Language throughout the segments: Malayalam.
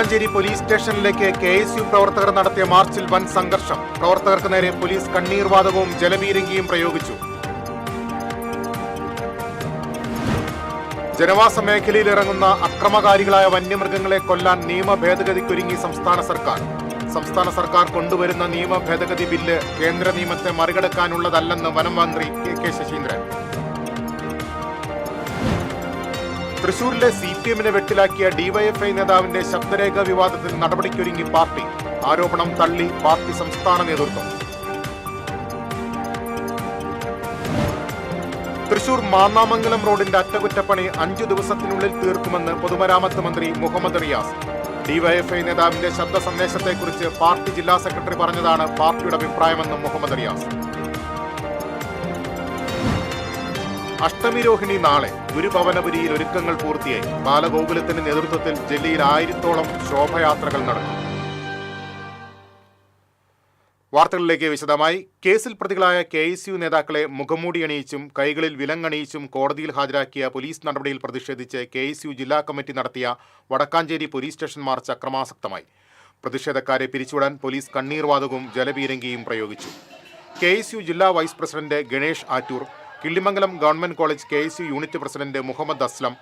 വടക്കാഞ്ചേരി പോലീസ് സ്റ്റേഷനിലേക്ക് KSU പ്രവർത്തകർ നടത്തിയ മാർച്ചിൽ വൻ സംഘർഷം. പ്രവർത്തകർക്ക് നേരെ പോലീസ് കണ്ണീർവാതകവും ജലപീരങ്കിയും പ്രയോഗിച്ചു. ജനവാസ മേഖലയിൽ ഇറങ്ങുന്ന അക്രമകാരികളായ വന്യമൃഗങ്ങളെ കൊല്ലാൻ നിയമ ഭേദഗതിക്കൊരുങ്ങി സംസ്ഥാന സർക്കാർ. സംസ്ഥാന സർക്കാർ കൊണ്ടുവരുന്ന നിയമ ഭേദഗതി ബില്ല് കേന്ദ്ര നിയമത്തെ മറികടക്കാനുള്ളതല്ലെന്ന് വനം മന്ത്രി KK ശശീന്ദ്രൻ. തൃശൂരിലെ CPM-നെ വെട്ടിലാക്കിയ DYFI നേതാവിന്റെ ശബ്ദരേഖ വിവാദത്തിൽ നടപടിക്കൊരുങ്ങി പാർട്ടി. ആരോപണം തള്ളി പാർട്ടി സംസ്ഥാന നേതൃത്വം. തൃശൂർ മാന്നാമംഗലം റോഡിന്റെ അറ്റകുറ്റപ്പണി 5 ദിവസത്തിനുള്ളിൽ തീർക്കുമെന്ന് പൊതുമരാമത്ത് മന്ത്രി മുഹമ്മദ് റിയാസ്. DYFI നേതാവിന്റെ ശബ്ദ സന്ദേശത്തെക്കുറിച്ച് പാർട്ടി ജില്ലാ സെക്രട്ടറി പറഞ്ഞതാണ് പാർട്ടിയുടെ അഭിപ്രായമെന്നും മുഹമ്മദ് റിയാസ്. അഷ്ടമിരോഹിണി നാളെ. ഗുരുഭവനപുരിയിൽ ഒരുക്കങ്ങൾ പൂർത്തിയായി. ബാലഗോകുലത്തിന്റെ നേതൃത്വത്തിൽ ജില്ലയിൽ 1000-ഓളം ശോഭയാത്രകൾ നടന്നു. വാർത്തകളിലേക്ക് വിശദമായി. കേസിൽ പ്രതികളായ KSU നേതാക്കളെ മുഖംമൂടി അണിയിച്ചും കൈകളിൽ വിലങ്ങണിയിച്ചും കോടതിയിൽ ഹാജരാക്കിയ പോലീസ് നടപടിയിൽ പ്രതിഷേധിച്ച് KSU ജില്ലാ കമ്മിറ്റി നടത്തിയ വടക്കാഞ്ചേരി പോലീസ് സ്റ്റേഷൻ മാർച്ച് അക്രമാസക്തമായി. പ്രതിഷേധക്കാരെ പിരിച്ചുവിടാൻ പോലീസ് കണ്ണീർവാതകവും ജലപീരങ്കിയും പ്രയോഗിച്ചു. KSU ജില്ലാ vice president Ganesh Attoor, Killimangalam government college KSU unit president Muhammad Aslam,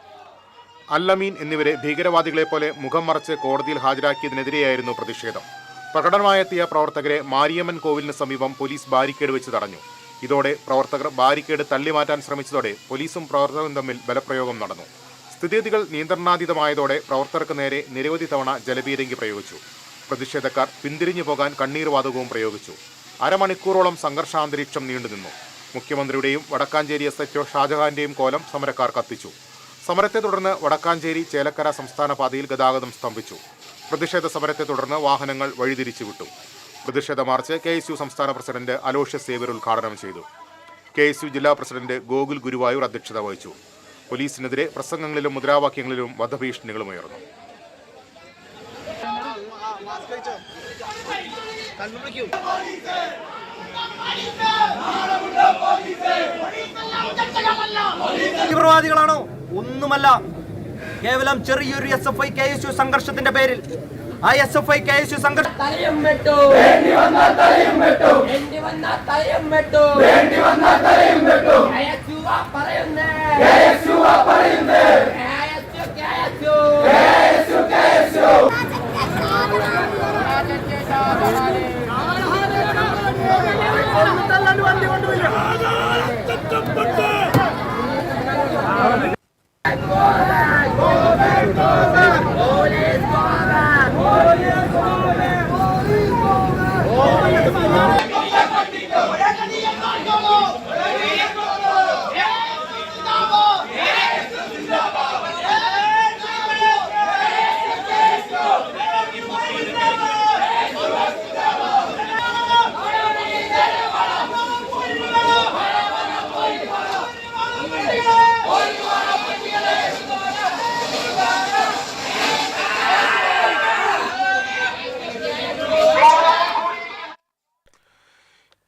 Allameen എന്നിവരെ ഭീകരവാദികളെപ്പോലെ മുഖം മറച്ച് കോടതിയിൽ ഹാജരാക്കിയതിനെതിരെയായിരുന്നു പ്രതിഷേധം. പ്രകടനമായെത്തിയ പ്രവർത്തകരെ മാരിയമ്മൻ കോവിലിന് സമീപം പോലീസ് ബാരിക്കേഡ് വെച്ച് തടഞ്ഞു. ഇതോടെ പ്രവർത്തകർ ബാരിക്കേഡ് തള്ളിമാറ്റാൻ ശ്രമിച്ചതോടെ പോലീസും പ്രവർത്തകരും തമ്മിൽ ബലപ്രയോഗം നടന്നു. സ്ഥിതിഗതികൾ നിയന്ത്രണാതീതമായതോടെ പ്രവർത്തകർക്ക് നേരെ നിരവധി തവണ ജലപീരങ്കി പ്രയോഗിച്ചു. പ്രതിഷേധക്കാർ പിന്തിരിഞ്ഞു പോകാൻ കണ്ണീർവാതകവും പ്രയോഗിച്ചു. അരമണിക്കൂറോളം സംഘർഷാന്തരീക്ഷം നീണ്ടുനിന്നു. മുഖ്യമന്ത്രിയുടെയും വടക്കാഞ്ചേരി SHO ഷാജഹാന്റെയും കോലം സമരക്കാർ കത്തിച്ചു. സമരത്തെ തുടർന്ന് വടക്കാഞ്ചേരി ചേലക്കര സംസ്ഥാന പാതയിൽ ഗതാഗതം സ്തംഭിച്ചു. പ്രതിഷേധ സമരത്തെ തുടർന്ന് വാഹനങ്ങൾ വഴിതിരിച്ചുവിട്ടു. പ്രതിഷേധ മാർച്ച് KSU സംസ്ഥാന പ്രസിഡന്റ് അലോഷ്യസ് സേവ്യർ ഉദ്ഘാടനം ചെയ്തു. KSU ജില്ലാ പ്രസിഡന്റ് ഗോകുൽ ഗുരുവായൂർ അധ്യക്ഷത വഹിച്ചു. പോലീസിനെതിരെ പ്രസംഗങ്ങളിലും മുദ്രാവാക്യങ്ങളിലും വധഭീഷണികളും ഉയർന്നു. തീവ്രവാദികളാണോ? ഒന്നുമല്ല. കേവലം ചെറിയൊരു SFI KSU സംഘർഷത്തിന്റെ പേരിൽ ആ SFI KSU സംഘർഷം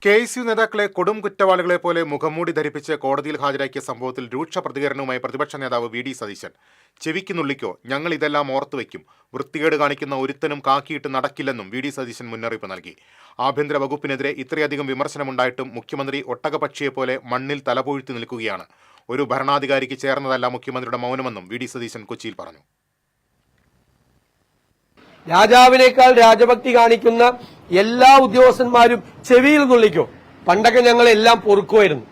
KSU നേതാക്കളെ കൊടും കുറ്റവാളികളെ പോലെ മുഖംമൂടി ധരിപ്പിച്ച് കോടതിയിൽ ഹാജരാക്കിയ സംഭവത്തിൽ രൂക്ഷ പ്രതികരണവുമായി പ്രതിപക്ഷ നേതാവ് VD സതീശൻ. ചെവിക്കുന്നുള്ളിക്കോ, ഞങ്ങൾ ഇതെല്ലാം ഓർത്തുവെക്കും. വൃത്തികേട് കാണിക്കുന്ന ഒരുത്തനും കാക്കിയിട്ട് നടക്കില്ലെന്നും VD സതീശൻ മുന്നറിയിപ്പ് നൽകി. ആഭ്യന്തര വകുപ്പിനെതിരെ ഇത്രയധികം വിമർശനമുണ്ടായിട്ടും മുഖ്യമന്ത്രി ഒട്ടകപക്ഷിയെപ്പോലെ മണ്ണിൽ തലപൊഴുത്തി നിൽക്കുകയാണ്. ഒരു ഭരണാധികാരിക്ക് ചേർന്നതല്ല മുഖ്യമന്ത്രിയുടെ മൗനമെന്നും VD സതീശൻ കൊച്ചിയിൽ പറഞ്ഞു. രാജാവിനേക്കാൾ രാജഭക്തി കാണിക്കുന്ന എല്ലാ ഉദ്യോഗസ്ഥന്മാരും ചെവിയിൽ നുള്ളിക്കും. പണ്ടൊക്കെ ഞങ്ങൾ എല്ലാം പൊറുക്കുമായിരുന്നു.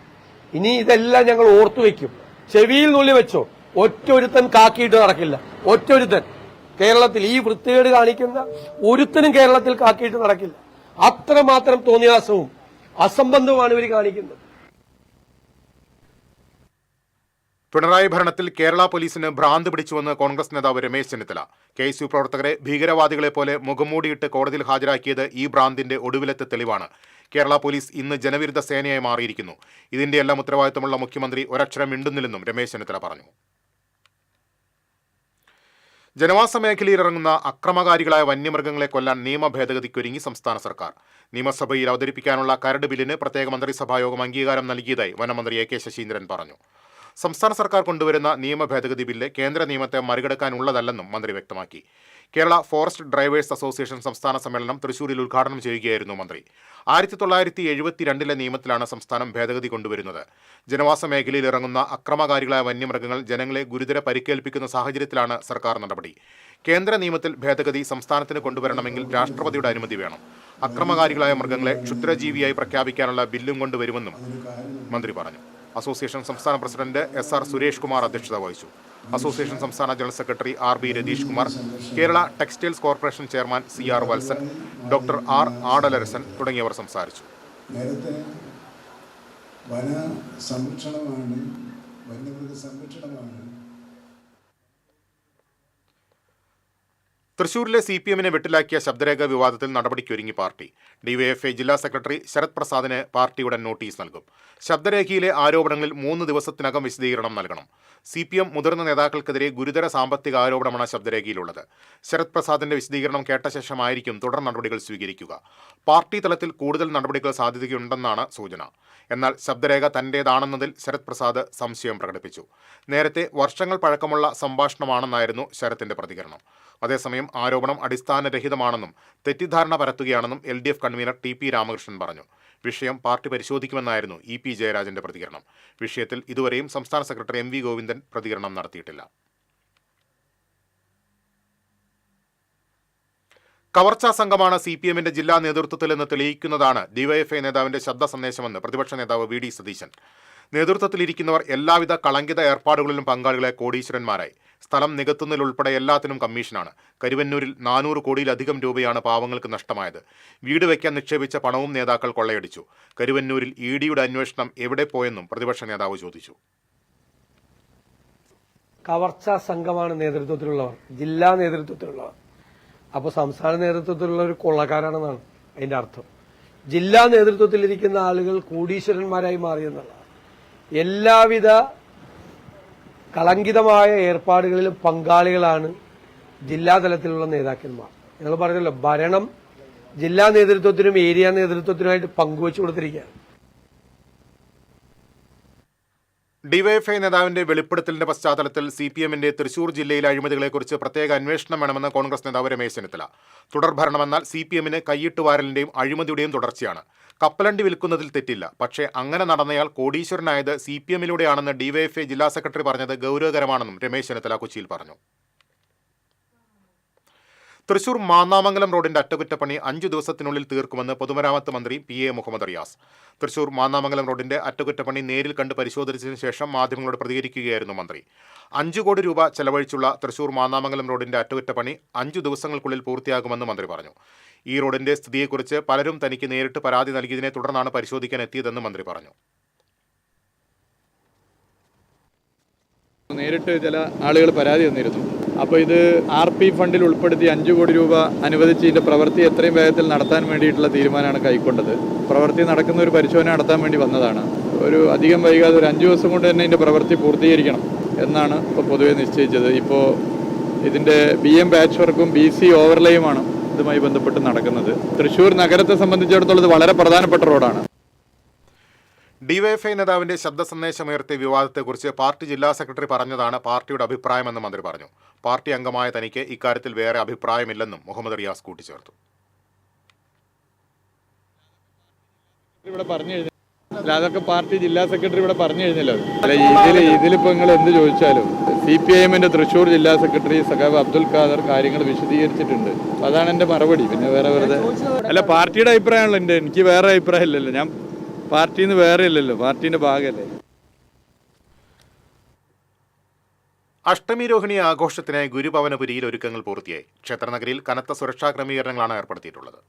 ഇനി ഇതെല്ലാം ഞങ്ങൾ ഓർത്തുവെക്കും. ചെവിയിൽ നുള്ളി വെച്ചോ. ഒറ്റൊരുത്തൻ കാക്കിയിട്ട് നടക്കില്ല. ഒറ്റൊരുത്തൻ കേരളത്തിൽ ഈ വൃത്തികേട് കാണിക്കുന്ന ഒരുത്തനും കേരളത്തിൽ കാക്കിയിട്ട് നടക്കില്ല. അത്രമാത്രം തോന്നിയാസവും അസംബന്ധവുമാണ് ഇവർ കാണിക്കുന്നത്. പിണറായി ഭരണത്തിൽ കേരള പോലീസിന് ഭ്രാന്ത് പിടിച്ചുവെന്ന് കോൺഗ്രസ് നേതാവ് രമേശ് ചെന്നിത്തല. KSU പ്രവർത്തകരെ ഭീകരവാദികളെപ്പോലെ മുഖംമൂടിയിട്ട് കോടതിയിൽ ഹാജരാക്കിയത് ഈ ഭ്രാന്തിന്റെ ഒടുവിലത്തെ തെളിവാണ്. കേരള പോലീസ് ഇന്ന് ജനവിരുദ്ധ സേനയായി മാറിയിരിക്കുന്നു. ഇതിന്റെയെല്ലാം ഉത്തരവാദിത്തമുള്ള മുഖ്യമന്ത്രി ഒരക്ഷരം മിണ്ടുന്നില്ലെന്നും രമേശ് ചെന്നിത്തല പറഞ്ഞു. ജനവാസ മേഖലയിൽ ഇറങ്ങുന്ന അക്രമകാരികളായ വന്യമൃഗങ്ങളെ കൊല്ലാൻ നിയമ ഭേദഗതിക്കൊരുങ്ങി സംസ്ഥാന സർക്കാർ. നിയമസഭയിൽ അവതരിപ്പിക്കാനുള്ള കരട് ബില്ലിന് പ്രത്യേക മന്ത്രിസഭായോഗം അംഗീകാരം നൽകിയതായി വനമന്ത്രി AK ശശീന്ദ്രൻ പറഞ്ഞു. സംസ്ഥാന സർക്കാർ കൊണ്ടുവരുന്ന നിയമ ഭേദഗതി ബില്ല് കേന്ദ്ര നിയമത്തെ മറികടക്കാനുള്ളതല്ലെന്നും മന്ത്രി വ്യക്തമാക്കി. കേരള ഫോറസ്റ്റ് ഡ്രൈവേഴ്സ് അസോസിയേഷൻ സംസ്ഥാന സമ്മേളനം തൃശൂരിൽ ഉദ്ഘാടനം ചെയ്യുകയായിരുന്നു മന്ത്രി. 1972 നിയമത്തിലാണ് സംസ്ഥാനം ഭേദഗതി കൊണ്ടുവരുന്നത്. ജനവാസ മേഖലയിൽ ഇറങ്ങുന്ന അക്രമകാരികളായ വന്യമൃഗങ്ങൾ ജനങ്ങളെ ഗുരുതര പരിക്കേൽപ്പിക്കുന്ന സാഹചര്യത്തിലാണ് സർക്കാർ നടപടി. കേന്ദ്ര നിയമത്തിൽ ഭേദഗതി സംസ്ഥാനത്തിന് കൊണ്ടുവരണമെങ്കിൽ രാഷ്ട്രപതിയുടെ അനുമതി വേണം. അക്രമകാരികളായ മൃഗങ്ങളെ ക്ഷുദ്രജീവിയായി പ്രഖ്യാപിക്കാനുള്ള ബില്ലും കൊണ്ടുവരുമെന്നും മന്ത്രി പറഞ്ഞു. അസോസിയേഷൻ സംസ്ഥാന പ്രസിഡന്റ് SR സുരേഷ് കുമാർ അധ്യക്ഷത വഹിച്ചു. അസോസിയേഷൻ സംസ്ഥാന general secretary RB Ratheesh Kumar, Kerala textiles corporation chairman CR Valsan, doctor R Adalarasan തുടങ്ങിയവർ സംസാരിച്ചു. നേരത്തെ വന സംരക്ഷണമാണ്, വന്യമൃഗ സംരക്ഷണമാണ്. തൃശൂരിലെ CPM-നെ വെട്ടിലാക്കിയ ശബ്ദരേഖ വിവാദത്തിൽ നടപടിക്കൊരുങ്ങി പാർട്ടി. DYFI ജില്ലാ സെക്രട്ടറി ശരത് പ്രസാദിന് പാർട്ടിയുടെ നോട്ടീസ് നൽകും. ശബ്ദരേഖയിലെ ആരോപണങ്ങളിൽ 3 ദിവസത്തിനകം വിശദീകരണം നൽകണം. CPM മുതിർന്ന നേതാക്കൾക്കെതിരെ ഗുരുതര സാമ്പത്തിക ആരോപണമാണ് ശബ്ദരേഖയിലുള്ളത്. ശരത് പ്രസാദിന്റെ വിശദീകരണം കേട്ട ശേഷമായിരിക്കും തുടർ നടപടികൾ സ്വീകരിക്കുക. പാർട്ടി തലത്തിൽ കൂടുതൽ നടപടികൾ സാധ്യതയുണ്ടെന്നാണ് സൂചന. എന്നാൽ ശബ്ദരേഖ തന്റേതാണെന്നതിൽ ശരത് പ്രസാദ് സംശയം പ്രകടിപ്പിച്ചു. നേരത്തെ വർഷങ്ങൾ പഴക്കമുള്ള സംഭാഷണമാണെന്നായിരുന്നു ശരത്തിന്റെ പ്രതികരണം. അതേസമയം ആരോപണം അടിസ്ഥാനരഹിതമാണെന്നും തെറ്റിദ്ധാരണ പരത്തുകയാണെന്നും LDF കൺവീനർ TP രാമകൃഷ്ണൻ പറഞ്ഞു. വിഷയം പാർട്ടി പരിശോധിക്കുമെന്നായിരുന്നു EP ജയരാജന്റെ പ്രതികരണം. വിഷയത്തിൽ ഇതുവരെയും സംസ്ഥാന സെക്രട്ടറി MV ഗോവിന്ദൻ പ്രതികരണം നടത്തിയിട്ടില്ല. കവർച്ചാ സംഘമാണ് CPM-ന്റെ ജില്ലാ നേതൃത്വത്തിലെന്ന് തെളിയിക്കുന്നതാണ് DYFI നേതാവിന്റെ ശബ്ദ സന്ദേശമെന്ന് പ്രതിപക്ഷ നേതാവ് VD സതീശൻ. നേതൃത്വത്തിലിരിക്കുന്നവർ എല്ലാവിധ കളങ്കിത ഏർപ്പാടുകളിലും പങ്കാളികളെ കോടീശ്വരന്മാരായി. സ്ഥലം നികത്തുന്നതിലുൾപ്പെടെ എല്ലാത്തിനും കമ്മീഷനാണ്. കരുവന്നൂരിൽ 400 കോടിയിലധികം രൂപയാണ് പാവങ്ങൾക്ക് നഷ്ടമായത്. വീട് വയ്ക്കാൻ നിക്ഷേപിച്ച പണവും നേതാക്കൾ കൊള്ളയടിച്ചു. കരുവന്നൂരിൽ EDയുടെ അന്വേഷണം എവിടെ പോയെന്നും പ്രതിപക്ഷ നേതാവ് ചോദിച്ചു. കവർച്ചാ സംഘമാണ് നേതൃത്വത്തിലുള്ളവർ, ജില്ലാ നേതൃത്വത്തിലുള്ളവർ. അപ്പോൾ സംസ്ഥാന നേതൃത്വത്തിലുള്ള ഒരു കൊള്ളക്കാരാണെന്നാണ് അതിന്റെ അർത്ഥം. ജില്ലാ നേതൃത്വത്തിലിരിക്കുന്ന ആളുകൾ കോടീശ്വരന്മാരായി മാറിയെന്നുള്ളതാണ്. എല്ലാവിധ കളങ്കിതമായ ഏർപ്പാടുകളിലും പങ്കാളികളാണ് ജില്ലാതലത്തിലുള്ള നേതാക്കന്മാർ. ഞങ്ങൾ പറഞ്ഞല്ലോ, ഭരണം ജില്ലാ നേതൃത്വത്തിനും ഏരിയ നേതൃത്വത്തിനുമായിട്ട് പങ്കുവച്ചു കൊടുത്തിരിക്കുകയാണ്. DYFI നേതാവിന്റെ വെളിപ്പെടുത്തലിന്റെ പശ്ചാത്തലത്തിൽ CPM-ന്റെ തൃശൂർ ജില്ലയിലെ അഴിമതികളെക്കുറിച്ച് പ്രത്യേക അന്വേഷണം വേണമെന്ന് കോൺഗ്രസ് നേതാവ് രമേശ് ചെന്നിത്തല. തുടർഭരണമെന്നാൽ CPM-ന് കൈയിട്ടുവാരലിന്റെയും അഴിമതിയുടെയും തുടർച്ചയാണ്. കപ്പലണ്ടി വിൽക്കുന്നതിൽ തെറ്റില്ല, പക്ഷേ അങ്ങനെ നടന്നയാൾ കോടീശ്വരനായത് CPM-ലൂടെയാണെന്ന് DYFI ജില്ലാ സെക്രട്ടറി പറഞ്ഞത് ഗൗരവകരമാണെന്നും രമേശ് ചെന്നിത്തല കൊച്ചിയിൽ പറഞ്ഞു. തൃശൂർ മാന്നാമംഗലം റോഡിന്റെ അറ്റകുറ്റപ്പണി 5 ദിവസത്തിനുള്ളിൽ തീർക്കുമെന്ന് പൊതുമരാമത്ത് മന്ത്രി PA മുഹമ്മദ് റിയാസ്. തൃശൂർ മാന്നാമംഗലം റോഡിന്റെ അറ്റകുറ്റപ്പണി നേരിൽ കണ്ട് പരിശോധിച്ചതിന് ശേഷം മാധ്യമങ്ങളോട് പ്രതികരിക്കുകയായിരുന്നു മന്ത്രി. 5 കോടി രൂപ ചെലവഴിച്ചുള്ള തൃശൂർ മാന്നാമംഗലം റോഡിന്റെ അറ്റകുറ്റപ്പണി 5 ദിവസങ്ങൾക്കുള്ളിൽ പൂർത്തിയാകുമെന്ന് മന്ത്രി പറഞ്ഞു. ഈ റോഡിന്റെ സ്ഥിതിയെക്കുറിച്ച് പലരും തനിക്ക് നേരിട്ട് പരാതി നൽകിയതിനെ തുടർന്നാണ് പരിശോധിക്കാൻ എത്തിയതെന്ന് മന്ത്രി പറഞ്ഞു. നേരിട്ട് ചില ആളുകൾ പരാതി തന്നിരുന്നു. അപ്പോൾ ഇത് RP ഫണ്ടിൽ ഉൾപ്പെടുത്തി 5 കോടി രൂപ അനുവദിച്ച് ഇതിൻ്റെ പ്രവൃത്തി എത്രയും വേഗത്തിൽ നടത്താൻ വേണ്ടിയിട്ടുള്ള തീരുമാനമാണ് കൈക്കൊണ്ടത്. പ്രവൃത്തി നടക്കുന്ന ഒരു പരിശോധന നടത്താൻ വേണ്ടി വന്നതാണ്. ഒരു അധികം വൈകാതെ ഒരു 5 ദിവസം കൊണ്ട് തന്നെ ഇതിൻ്റെ പ്രവൃത്തി പൂർത്തീകരിക്കണം എന്നാണ് ഇപ്പോൾ പൊതുവെ നിശ്ചയിച്ചത്. ഇപ്പോൾ ഇതിൻ്റെ BM പാച്ച് വർക്കും BC ഓവർലേയുമാണ് ഇതുമായി ബന്ധപ്പെട്ട് നടക്കുന്നത്. തൃശ്ശൂർ നഗരത്തെ സംബന്ധിച്ചിടത്തോളം ഇത് വളരെ പ്രധാനപ്പെട്ട റോഡാണ്. DYFI നേതാവിന്റെ ശബ്ദ സന്ദേശമുയർത്തിയ വിവാദത്തെക്കുറിച്ച് പാർട്ടി ജില്ലാ സെക്രട്ടറി പറഞ്ഞതാണ് പാർട്ടിയുടെ അഭിപ്രായമെന്ന് മന്ത്രി പറഞ്ഞു. പാർട്ടി അംഗമായ തനിക്ക് ഇക്കാര്യത്തിൽ വേറെ അഭിപ്രായമില്ലെന്നും മുഹമ്മദ് റിയാസ് കൂട്ടിച്ചേർത്തു. അതൊക്കെ പാർട്ടി ജില്ലാ സെക്രട്ടറി ഇവിടെ പറഞ്ഞു കഴിഞ്ഞല്ലോ. അല്ല, ഇതിലിപ്പോൾ നിങ്ങൾ എന്ത് ചോദിച്ചാലും CPIM-ന്റെ തൃശ്ശൂർ ജില്ലാ സെക്രട്ടറി സഖാവ് അബ്ദുൽ ഖാദർ കാര്യങ്ങൾ വിശദീകരിച്ചിട്ടുണ്ട്. അതാണ് എൻ്റെ മറുപടി. പിന്നെ വേറെ വെറുതെ അല്ല, പാർട്ടിയുടെ അഭിപ്രായമാണല്ലോ എനിക്ക് വേറെ അഭിപ്രായം ഇല്ലല്ലോ. ഞാൻ പാർട്ടിയിൽ നിന്ന് വേറെ ഇല്ലല്ലോ, പാർട്ടീൻ്റെ ഭാഗമല്ലേ. അഷ്ടമി രോഹിണി ആഘോഷത്തിനായി ഗുരുഭവനപുരിയിൽ ഒരുക്കങ്ങൾ പൂർത്തിയായി. ക്ഷേത്രനഗരിയിൽ കനത്ത സുരക്ഷാ ക്രമീകരണങ്ങളാണ് ഏർപ്പെടുത്തിയിട്ടുള്ളത്.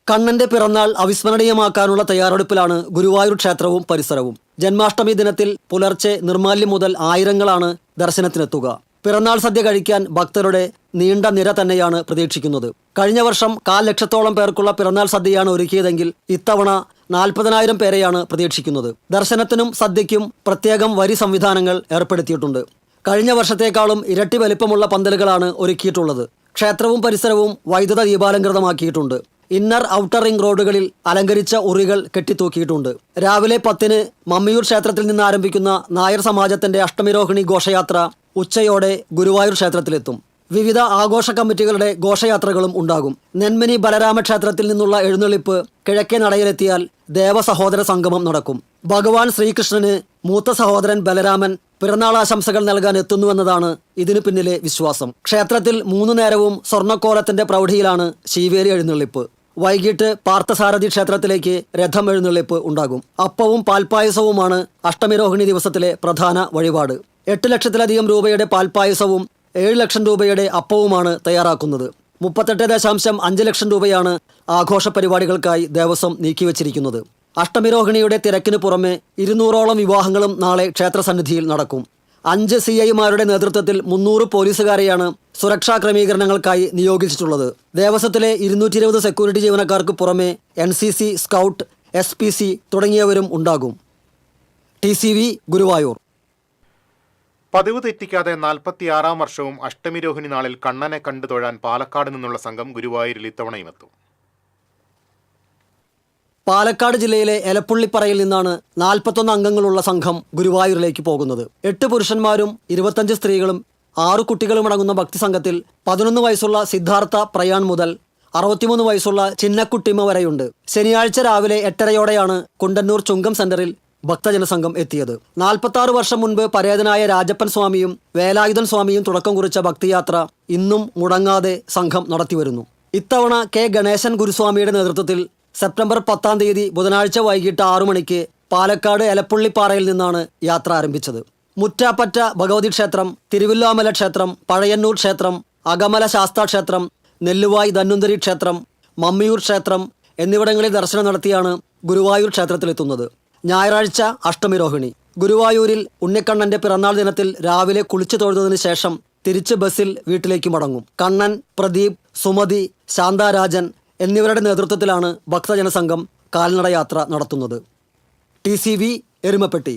കണ്ണന്റെ പിറന്നാൾ അവിസ്മരണീയമാക്കാനുള്ള തയ്യാറെടുപ്പിലാണ് ഗുരുവായൂർ ക്ഷേത്രവും പരിസരവും. ജന്മാഷ്ടമി ദിനത്തിൽ പുലർച്ചെ നിർമാല്യം മുതൽ ആയിരങ്ങളാണ് ദർശനത്തിനെത്തുക. പിറന്നാൾ സദ്യ കഴിക്കാൻ ഭക്തരുടെ നീണ്ട നിര തന്നെയാണ് പ്രതീക്ഷിക്കുന്നത്. കഴിഞ്ഞ വർഷം 1/4 ലക്ഷത്തോളം പേർക്കുള്ള പിറന്നാൾ സദ്യയാണ് ഒരുക്കിയതെങ്കിൽ ഇത്തവണ 40,000 പേരെയാണ് പ്രതീക്ഷിക്കുന്നത്. ദർശനത്തിനും സദ്യയ്ക്കും പ്രത്യേകം വരി സംവിധാനങ്ങൾ ഏർപ്പെടുത്തിയിട്ടുണ്ട്. കഴിഞ്ഞ വർഷത്തേക്കാളും ഇരട്ടി വലിപ്പമുള്ള പന്തലുകളാണ് ഒരുക്കിയിട്ടുള്ളത്. ക്ഷേത്രവും പരിസരവും വൈദ്യുത ദീപാലങ്കൃതമാക്കിയിട്ടുണ്ട്. ഇന്നർ ഔട്ടർ റിംഗ് റോഡുകളിൽ അലങ്കരിച്ച ഉറികൾ കെട്ടിത്തൂക്കിയിട്ടുണ്ട്. രാവിലെ 10-ന് മമ്മിയൂർ ക്ഷേത്രത്തിൽ നിന്ന് ആരംഭിക്കുന്ന നായർ സമാജത്തിന്റെ അഷ്ടമിരോഹിണി ഘോഷയാത്ര ഉച്ചയോടെ ഗുരുവായൂർ ക്ഷേത്രത്തിലെത്തും. വിവിധ ആഘോഷ കമ്മിറ്റികളുടെ ഘോഷയാത്രകളും ഉണ്ടാകും. നെന്മിനി ബലരാമ ക്ഷേത്രത്തിൽ നിന്നുള്ള എഴുന്നള്ളിപ്പ് കിഴക്കേ നടയിലെത്തിയാൽ ദേവസഹോദര സംഗമം നടക്കും. ഭഗവാൻ ശ്രീകൃഷ്ണന് മൂത്ത സഹോദരൻ ബലരാമൻ പിറന്നാളാശംസകൾ നൽകാൻ എത്തുന്നുവെന്നതാണ് ഇതിനു പിന്നിലെ വിശ്വാസം. ക്ഷേത്രത്തിൽ 3 നേരവും സ്വർണ്ണക്കോലത്തിന്റെ പ്രൗഢിയിലാണ് ശീവേലി എഴുന്നള്ളിപ്പ്. വൈകിട്ട് പാർത്ഥസാരഥി ക്ഷേത്രത്തിലേക്ക് രഥം എഴുന്നള്ളിപ്പ് ഉണ്ടാകും. അപ്പവും പാൽപ്പായസവുമാണ് അഷ്ടമിരോഹിണി ദിവസത്തിലെ പ്രധാന വഴിപാട്. 8 ലക്ഷത്തിലധികം രൂപയുടെ പാൽപ്പായസവും 7 ലക്ഷം രൂപയുടെ അപ്പവുമാണ് തയ്യാറാക്കുന്നത്. 38.5 ലക്ഷം രൂപയാണ് ആഘോഷ പരിപാടികൾക്കായി ദേവസ്വം നീക്കിവച്ചിരിക്കുന്നത്. അഷ്ടമിരോഹിണിയുടെ തിരക്കിന് പുറമെ 200ഓളം വിവാഹങ്ങളും നാളെ ക്ഷേത്രസന്നിധിയിൽ നടക്കും. 5 CIമാരുടെ നേതൃത്വത്തിൽ 300 പോലീസുകാരെയാണ് സുരക്ഷാ ക്രമീകരണങ്ങൾക്കായി നിയോഗിച്ചിട്ടുള്ളത്. ദേവസ്വത്തിലെ 220 സെക്യൂരിറ്റി ജീവനക്കാർക്ക് പുറമെ NCC, സ്കൗട്ട്, SPC തുടങ്ങിയവരും ഉണ്ടാകും. TCV ഗുരുവായൂർ. പതിവ് തെറ്റിക്കാതെ 46-ാം വർഷവും അഷ്ടമിരോഹിണി നാളിൽ കണ്ണനെ കണ്ടു തൊഴാൻ പാലക്കാട് നിന്നുള്ള സംഘം ഗുരുവായൂരിൽ ഇത്തവണയും എത്തും. പാലക്കാട് ജില്ലയിലെ എലപ്പുള്ളിപ്പറയിൽ നിന്നാണ് 41 അംഗങ്ങളുള്ള സംഘം ഗുരുവായൂരിലേക്ക് പോകുന്നത്. 8 പുരുഷന്മാരും 25 സ്ത്രീകളും 6 കുട്ടികളും അടങ്ങുന്ന ഭക്തിസംഘത്തിൽ 11 വയസ്സുള്ള സിദ്ധാർത്ഥ പ്രയാൺ മുതൽ 63 വയസ്സുള്ള ചിന്നക്കുട്ടിമ്മ വരെയുണ്ട്. ശനിയാഴ്ച രാവിലെ 8:30യോടെയാണ് കുണ്ടന്നൂർ ചുങ്കം സെന്ററിൽ ഭക്തജനസംഘം എത്തിയത്. 46 വർഷം മുൻപ് പരേതനായ രാജപ്പൻ സ്വാമിയും വേലായുധൻ സ്വാമിയും തുടക്കം കുറിച്ച ഭക്തിയാത്ര ഇന്നും മുടങ്ങാതെ സംഘം നടത്തിവരുന്നു. ഇത്തവണ K ഗണേശൻ ഗുരുസ്വാമിയുടെ നേതൃത്വത്തിൽ സെപ്റ്റംബർ 10-ാം തീയതി ബുധനാഴ്ച വൈകിട്ട് 6 മണിക്ക് പാലക്കാട് എലപ്പുള്ളിപ്പാറയിൽ നിന്നാണ് യാത്ര ആരംഭിച്ചത്. മുറ്റാപ്പറ്റ ഭഗവതി ക്ഷേത്രം, തിരുവില്ലാമല ക്ഷേത്രം, പഴയന്നൂർ ക്ഷേത്രം, അകമല ശാസ്താ ക്ഷേത്രം, നെല്ലുവായ് ധന്വന്തരി ക്ഷേത്രം, മമ്മിയൂർ ക്ഷേത്രം എന്നിവിടങ്ങളിൽ ദർശനം നടത്തിയാണ് ഗുരുവായൂർ ക്ഷേത്രത്തിലെത്തുന്നത്. ഞായറാഴ്ച അഷ്ടമിരോഹിണി. ഗുരുവായൂരിൽ ഉണ്ണിക്കണ്ണന്റെ പിറന്നാൾ ദിനത്തിൽ രാവിലെ കുളിച്ചു തൊഴുന്നതിന് ശേഷം തിരിച്ച് ബസ്സിൽ വീട്ടിലേക്ക് മടങ്ങും. കണ്ണൻ, പ്രദീപ്, സുമതി, ശാന്താരാജൻ എന്നിവരുടെ നേതൃത്വത്തിലാണ് ഭക്തജനസംഘം കാൽനടയാത്ര നടത്തുന്നത്. TCV എരുമപ്പെട്ടി.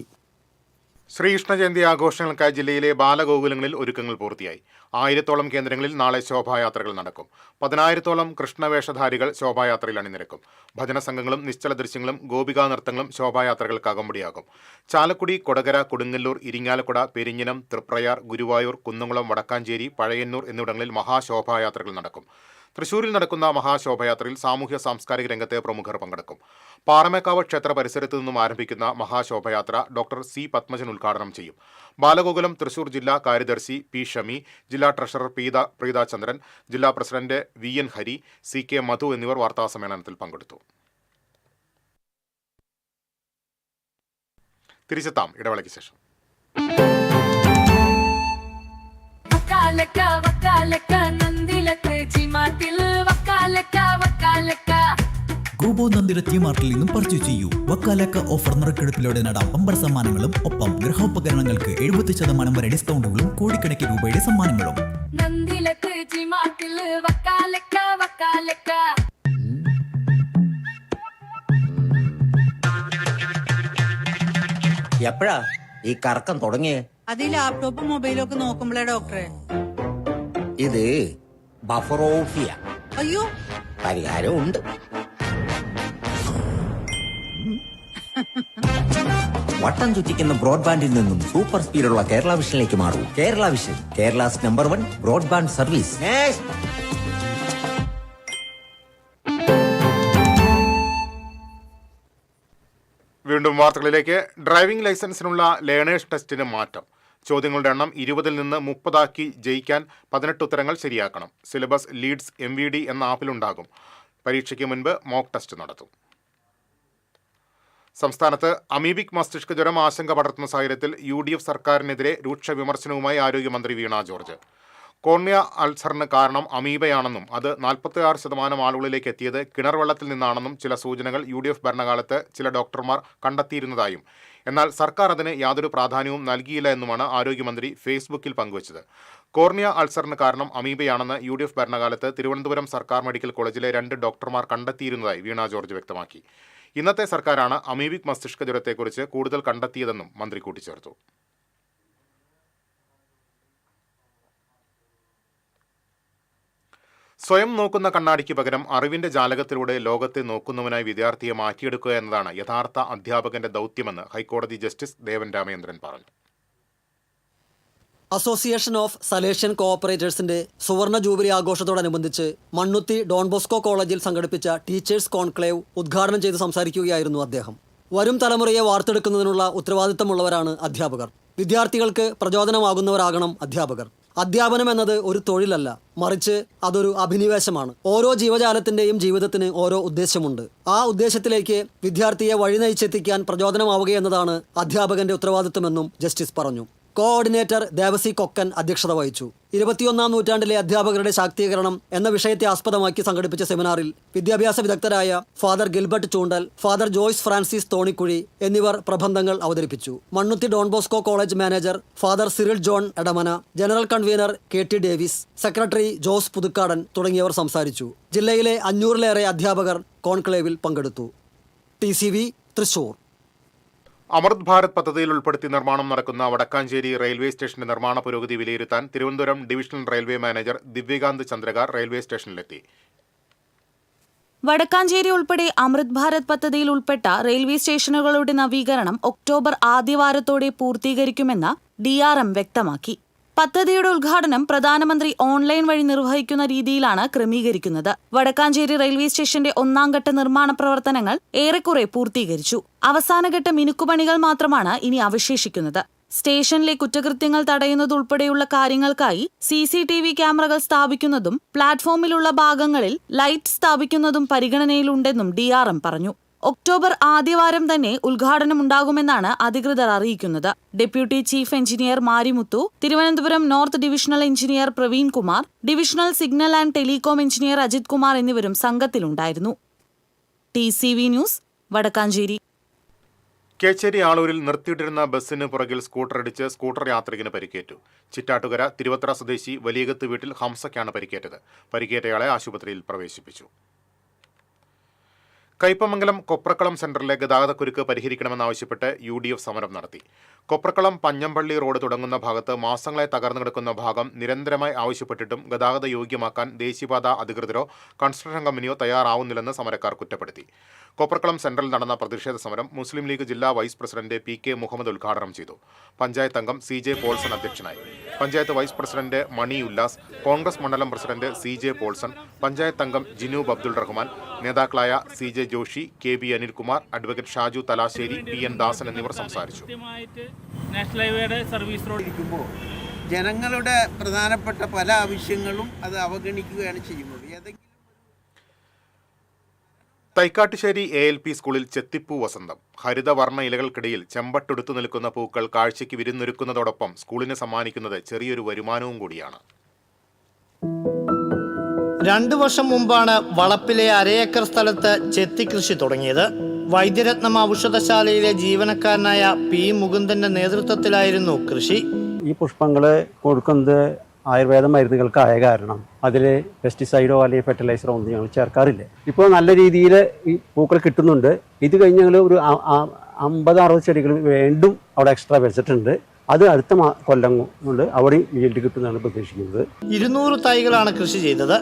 ശ്രീകൃഷ്ണ ജയന്തി ആഘോഷങ്ങൾക്കായി ജില്ലയിലെ ബാലഗോകുലങ്ങളിൽ ഒരുക്കങ്ങൾ പൂർത്തിയായി. 1000ഓളം കേന്ദ്രങ്ങളിൽ നാളെ ശോഭായാത്രകൾ നടക്കും. 10,000ഓളം കൃഷ്ണവേഷധാരികൾ ശോഭായാത്രയിൽ അണിനിരക്കും. ഭജന സംഘങ്ങളും നിശ്ചല ദൃശ്യങ്ങളും ഗോപികാ നൃത്തങ്ങളും ശോഭായാത്രകൾക്ക് അകമ്പടിയാകും. ചാലക്കുടി, കൊടകര, കൊടുങ്ങല്ലൂർ, ഇരിങ്ങാലക്കുട, പെരിഞ്ഞനം, തൃപ്രയാർ, ഗുരുവായൂർ, കുന്നംകുളം, വടക്കാഞ്ചേരി, പഴയന്നൂർ എന്നിവിടങ്ങളിൽ മഹാശോഭായാത്രകൾ നടക്കും. തൃശൂരിൽ നടക്കുന്ന മഹാശോഭയാത്രയിൽ സാമൂഹ്യ സാംസ്കാരിക രംഗത്തെ പ്രമുഖർ പങ്കെടുക്കും. പാറമേക്കാവ് ക്ഷേത്ര പരിസരത്തു നിന്നും ആരംഭിക്കുന്ന മഹാശോഭയാത്ര ഡോക്ടർ C പത്മജൻ ഉദ്ഘാടനം ചെയ്യും. ബാലഗോകുലം തൃശൂർ ജില്ലാ കാര്യദർശി P ഷമി, ജില്ലാ ട്രഷറർ പ്രീത ചന്ദ്രൻ, ജില്ലാ പ്രസിഡന്റ് VN ഹരി, CK മധു എന്നിവർ വാർത്താസമ്മേളനത്തിൽ പങ്കെടുത്തു. തിരിച്ചെത്താം ഇടവേളയ്ക്ക് ശേഷം. ഗോബോ നന്ദിര ടി-മാർട്ടിൽ നിന്നും പർച്ചേസ് ചെയ്യൂ. വക്കാലക്ക ഓഫർ നറുക്കെടുപ്പിലൂടെ നേടാം ബമ്പർ സമ്മാനങ്ങളും ഒപ്പം ഗൃഹോപകരണങ്ങൾക്ക് 70% വരെ ഡിസ്കൗണ്ടുകളും കോടിക്കണക്കിന് രൂപയുടെ സമ്മാനങ്ങളും. എപ്പോഴാ ഈ കറക്കം തുടങ്ങിയേ? അത് ഈ ലാപ്ടോപ്പും മൊബൈലും ഒക്കെ നോക്കുമ്പോഴേ ഡോക്ടറെ. ഇത് ബഫറോഫിയ. അയ്യോ, പരിഹാരമുണ്ട്. വട്ടം ചുറ്റിക്കുന്ന ബ്രോഡ്ബാൻഡിൽ നിന്നും സൂപ്പർ സ്പീഡുള്ള കേരള വിഷനിലേക്ക് മാറൂ. Kerala vision, Kerala's number 1 broadband service. വീണ്ടും വാർത്തകളിലേക്ക്. ഡ്രൈവിംഗ് ലൈസൻസിനുള്ള ലേണേഴ്സ് ടെസ്റ്റിന് മാറ്റം. ചോദ്യങ്ങളുടെ എണ്ണം 20-ൽ നിന്ന് 30 ജയിക്കാൻ 18 ഉത്തരങ്ങൾ ശരിയാക്കണം. സിലബസ് ലീഡ്സ് MVD എന്ന ആപ്പിലുണ്ടാകും. പരീക്ഷയ്ക്ക് മുൻപ് മോക്ക് ടെസ്റ്റ് നടത്തും. സംസ്ഥാനത്ത് അമീബിക് മസ്തിഷ്ക ജ്വരം ആശങ്ക പടർത്തുന്ന സാഹചര്യത്തിൽ UDF സർക്കാരിനെതിരെ രൂക്ഷ വിമർശനവുമായി ആരോഗ്യമന്ത്രി വീണ ജോർജ്. കോർണിയ അൾസറിന് കാരണം അമീബയാണെന്നും അത് 46% ആളുകളിലേക്ക് എത്തിയത് കിണർ വെള്ളത്തിൽ നിന്നാണെന്നും ചില സൂചനകൾ UDF ഭരണകാലത്ത് ചില ഡോക്ടർമാർ കണ്ടെത്തിയിരുന്നതായും എന്നാൽ സർക്കാർ അതിന് യാതൊരു പ്രാധാന്യവും നൽകിയില്ല എന്നുമാണ് ആരോഗ്യമന്ത്രി ഫേസ്ബുക്കിൽ പങ്കുവച്ചത്. കോർണിയ അൾസറിന് കാരണം അമീബയാണെന്ന് UDF ഭരണകാലത്ത് തിരുവനന്തപുരം സർക്കാർ മെഡിക്കൽ കോളേജിലെ 2 ഡോക്ടർമാർ കണ്ടെത്തിയിരുന്നതായി വീണ ജോർജ് വ്യക്തമാക്കി. ഇന്നത്തെ സർക്കാരാണ് അമീബിക് മസ്തിഷ്ക ജ്വരത്തെക്കുറിച്ച് കൂടുതൽ കണ്ടെത്തിയതെന്നും മന്ത്രി കൂട്ടിച്ചേർത്തു. സ്വയം നോക്കുന്ന കണ്ണാടിക്ക് പകരം അറിവിന്റെ ജാലകത്തിലൂടെ ലോകത്തെ നോക്കുന്നവനായി വിദ്യാർത്ഥിയെ മാറ്റിയെടുക്കുക എന്നതാണ് യഥാർത്ഥ അധ്യാപകന്റെ ദൗത്യമെന്ന് ഹൈക്കോടതി ജസ്റ്റിസ് ദേവൻ രാമചന്ദ്രൻ പറഞ്ഞു. അസോസിയേഷൻ ഓഫ് സലേഷ്യൻ കോഓപ്പറേറ്റേഴ്സിന്റെ സുവർണ ജൂബിലി ആഘോഷത്തോടനുബന്ധിച്ച് മണ്ണുത്തി ഡോൺ ബോസ്കോ കോളേജിൽ സംഘടിപ്പിച്ച ടീച്ചേഴ്സ് കോൺക്ലേവ് ഉദ്ഘാടനം ചെയ്ത് സംസാരിക്കുകയായിരുന്നു അദ്ദേഹം. വരും തലമുറയെ വാർത്തെടുക്കുന്നതിനുള്ള ഉത്തരവാദിത്തമുള്ളവരാണ് അധ്യാപകർ. വിദ്യാർത്ഥികൾക്ക് പ്രചോദനമാകുന്നവരാകണം അധ്യാപകർ. അധ്യാപനം എന്നത് ഒരു തൊഴിലല്ല, മറിച്ച് അതൊരു അഭിനിവേശമാണ്. ഓരോ ജീവജാലത്തിന്റെയും ജീവിതത്തിന് ഓരോ ഉദ്ദേശമുണ്ട്. ആ ഉദ്ദേശത്തിലേക്ക് വിദ്യാർത്ഥിയെ വഴിനയിച്ചെത്തിക്കാൻ പ്രചോദനമാവുകയെന്നതാണ് അധ്യാപകന്റെ ഉത്തരവാദിത്തമെന്നും ജസ്റ്റിസ് പറഞ്ഞു. കോഓർഡിനേറ്റർ ദേവസി കൊക്കൻ അധ്യക്ഷത വഹിച്ചു. 21-ാം നൂറ്റാണ്ടിലെ അധ്യാപകരുടെ ശാക്തീകരണം എന്ന വിഷയത്തെ ആസ്പദമാക്കി സംഘടിപ്പിച്ച സെമിനാറിൽ വിദ്യാഭ്യാസ വിദഗ്ധരായ father Gilbert Choondal, father Joyce Francis Thonikkuzhi എന്നിവർ പ്രബന്ധങ്ങൾ അവതരിപ്പിച്ചു. Mannuthy Don Bosco college manager father Cyril John Edamana, general convener KT Davis, secretary Jose Puthukkadan തുടങ്ങിയവർ സംസാരിച്ചു. ജില്ലയിലെ 500-ലേറെ അധ്യാപകർ കോൺക്ലേവിൽ പങ്കെടുത്തു. TCV തൃശൂർ. അമൃത് ഭാരത് പദ്ധതിയിൽ ഉൾപ്പെടുത്തി നിർമ്മാണം നടക്കുന്ന വടക്കാഞ്ചേരി റെയിൽവേ സ്റ്റേഷന്റെ നിർമ്മാണ പുരോഗതി വിലയിരുത്താൻ Thiruvananthapuram divisional railway manager Divyakant Chandrakar railway സ്റ്റേഷനിലെത്തി. വടക്കാഞ്ചേരി ഉൾപ്പെടെ അമൃത് ഭാരത് പദ്ധതിയിൽ ഉൾപ്പെട്ട റെയിൽവേ സ്റ്റേഷനുകളുടെ നവീകരണം ഒക്ടോബർ ആദ്യവാരത്തോടെ പൂർത്തീകരിക്കുമെന്ന് DRM വ്യക്തമാക്കി. പദ്ധതിയുടെ ഉദ്ഘാടനം പ്രധാനമന്ത്രി ഓൺലൈൻ വഴി നിർവഹിക്കുന്ന രീതിയിലാണ് ക്രമീകരിക്കുന്നത്. വടക്കാഞ്ചേരി റെയിൽവേ സ്റ്റേഷന്റെ 1ാംഘട്ട നിർമ്മാണ പ്രവർത്തനങ്ങൾ ഏറെക്കുറെ പൂർത്തീകരിച്ചു. അവസാനഘട്ട മിനുക്കുപണികൾ മാത്രമാണ് ഇനി അവശേഷിക്കുന്നത്. സ്റ്റേഷനിലെ കുറ്റകൃത്യങ്ങൾ തടയുന്നതുൾപ്പെടെയുള്ള കാര്യങ്ങൾക്കായി CCTV ക്യാമറകൾ സ്ഥാപിക്കുന്നതും പ്ലാറ്റ്ഫോമിലുള്ള ഭാഗങ്ങളിൽ ലൈറ്റ് സ്ഥാപിക്കുന്നതും പരിഗണനയിലുണ്ടെന്നും DRM പറഞ്ഞു. ഒക്ടോബർ ആദ്യവാരം തന്നെ ഉദ്ഘാടനമുണ്ടാകുമെന്നാണ് അധികൃതർ അറിയിക്കുന്നത്. Deputy chief engineer Marimuthu, Thiruvananthapuram north divisional engineer Praveen Kumar, divisional signal and telecom engineer Ajith Kumar എന്നിവരും സംഘത്തിലുണ്ടായിരുന്നു. TCV news, Vadakkanchery. കേച്ചേരി ആളൂരിൽ നിർത്തിയിട്ടിരുന്ന ബസ്സിന് പുറകിൽ സ്കൂട്ടറിടിച്ച് സ്കൂട്ടർ യാത്രികന് പരിക്കേറ്റു. ചിറ്റാട്ടുകര തിരുവത്ര സ്വദേശി വലിയകത്ത് വീട്ടിൽ ഹംസയ്ക്കാണ് പരിക്കേറ്റത്. പരിക്കേറ്റയാളെ ആശുപത്രിയിൽ പ്രവേശിപ്പിച്ചു. കയ്പമംഗലം കൊപ്രക്കളം സെന്ററിലെ ഗതാഗതക്കുരുക്ക് പരിഹരിക്കണമെന്നാവശ്യപ്പെട്ട് UDF സമരം നടത്തി. കൊപ്രക്കളം പഞ്ഞമ്പള്ളി റോഡ് തുടങ്ങുന്ന ഭാഗത്ത് മാസങ്ങളായി തകർന്നു കിടക്കുന്ന ഭാഗം നിരന്തരമായി ആവശ്യപ്പെട്ടിട്ടും ഗതാഗത യോഗ്യമാക്കാൻ ദേശീയപാത അധികൃതരോ കൺസ്ട്രക്ഷൻ കമ്പനിയോ തയ്യാറാവുന്നില്ലെന്ന് സമരക്കാർ കുറ്റപ്പെടുത്തി. കൊപ്രക്കളം സെന്ററിൽ നടന്ന പ്രതിഷേധ സമരം മുസ്ലിം ലീഗ് ജില്ലാ വൈസ് പ്രസിഡന്റ് PK മുഹമ്മദ് ഉദ്ഘാടനം ചെയ്തു. പഞ്ചായത്ത് അംഗം CJ പോൾസൺ അധ്യക്ഷനായി. പഞ്ചായത്ത് വൈസ് പ്രസിഡന്റ് മണി ഉല്ലാസ്, കോൺഗ്രസ് മണ്ഡലം പ്രസിഡന്റ് CJ പോൾസൺ, പഞ്ചായത്ത് അംഗം ജിനൂബ് അബ്ദുൾ റഹ്മാൻ, നേതാക്കളായ CJ Joshi, KB Anilkumar, advocate Shaju Thalassery, PN Dasan എന്നിവർ സംസാരിച്ചു. നാഷണൽ ഹൈവേയുടെ സർവീസ് റോഡ് ഇരിക്കുമ്പോൾ ജനങ്ങളുടെ പ്രധാനപ്പെട്ട പല ആവശ്യങ്ങളും അത് അവഗണിക്കുകയാണ് ചെയ്യുന്നത്. തൈക്കാട്ടുശ്ശേരി ALP സ്കൂളിൽ ചെത്തിപ്പൂ വസന്തം. ഹരിതവർണ്ണ ഇലകൾക്കിടയിൽ ചെമ്പട്ടെടുത്തു നിൽക്കുന്ന പൂക്കൾ കാഴ്ചയ്ക്ക് വിരുന്നൊരുക്കുന്നതോടൊപ്പം സ്കൂളിന് സമ്മാനിക്കുന്നത് ചെറിയൊരു വരുമാനവും കൂടിയാണ്. 2 വർഷം മുമ്പാണ് വളപ്പിലെ 1/2 ഏക്കർ സ്ഥലത്ത് ചെത്തിക്കൃഷി തുടങ്ങിയത്. വൈദ്യരത്നം ഔഷധശാലയിലെ ജീവനക്കാരനായ P മുകുന്ദന്റെ നേതൃത്വത്തിലായിരുന്നു കൃഷി. ഈ പുഷ്പങ്ങൾ കൊടുക്കുന്നത് ആയുർവേദ മരുന്നുകൾക്കായ കാരണം അതിൽ പെസ്റ്റിസൈഡോ അല്ലെങ്കിൽ ഫെർട്ടിലൈസറോ ഒന്നും ഞങ്ങൾ ചേർക്കാറില്ല. ഇപ്പോൾ നല്ല രീതിയിൽ ഈ പൂക്കൾ കിട്ടുന്നുണ്ട്. ഇത് കഴിഞ്ഞ് ഞങ്ങൾ ഒരു 50-60 ചെടികൾ വീണ്ടും അവിടെ എക്സ്ട്രാ വെച്ചിട്ടുണ്ട്. അത് അടുത്ത കൊല്ലം കൊണ്ട് അവിടെ വീണ്ടും കിട്ടുന്നതാണ് പ്രതീക്ഷിക്കുന്നത്. 200 തൈകളാണ് കൃഷി ചെയ്തത്.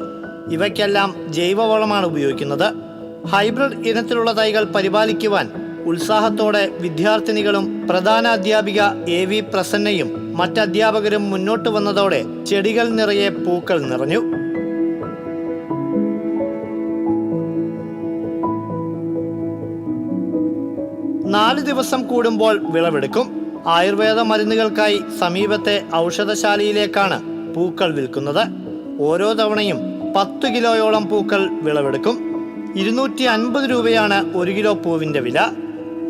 ഇവയ്ക്കെല്ലാം ജൈവവളമാണ് ഉപയോഗിക്കുന്നത്. ഹൈബ്രിഡ് ഇനത്തിലുള്ള തൈകൾ പരിപാലിക്കുവാൻ ഉത്സാഹത്തോടെ വിദ്യാർത്ഥിനികളും പ്രധാന അധ്യാപിക AV പ്രസന്നയും മറ്റധ്യാപകരും മുന്നോട്ട് വന്നതോടെ ചെടികൾ നിറയെ പൂക്കൾ നിറഞ്ഞു. നാല് ദിവസം കൂടുമ്പോൾ വിളവെടുക്കും. ആയുർവേദ മരുന്നുകൾക്കായി സമീപത്തെ ഔഷധശാലയിലേക്കാണ് പൂക്കൾ വിൽക്കുന്നത്. ഓരോ തവണയും 10 കിലോയോളം പൂക്കൾ വിളവെടുക്കും. 250 രൂപയാണ് 1 കിലോ പൂവിന്റെ വില.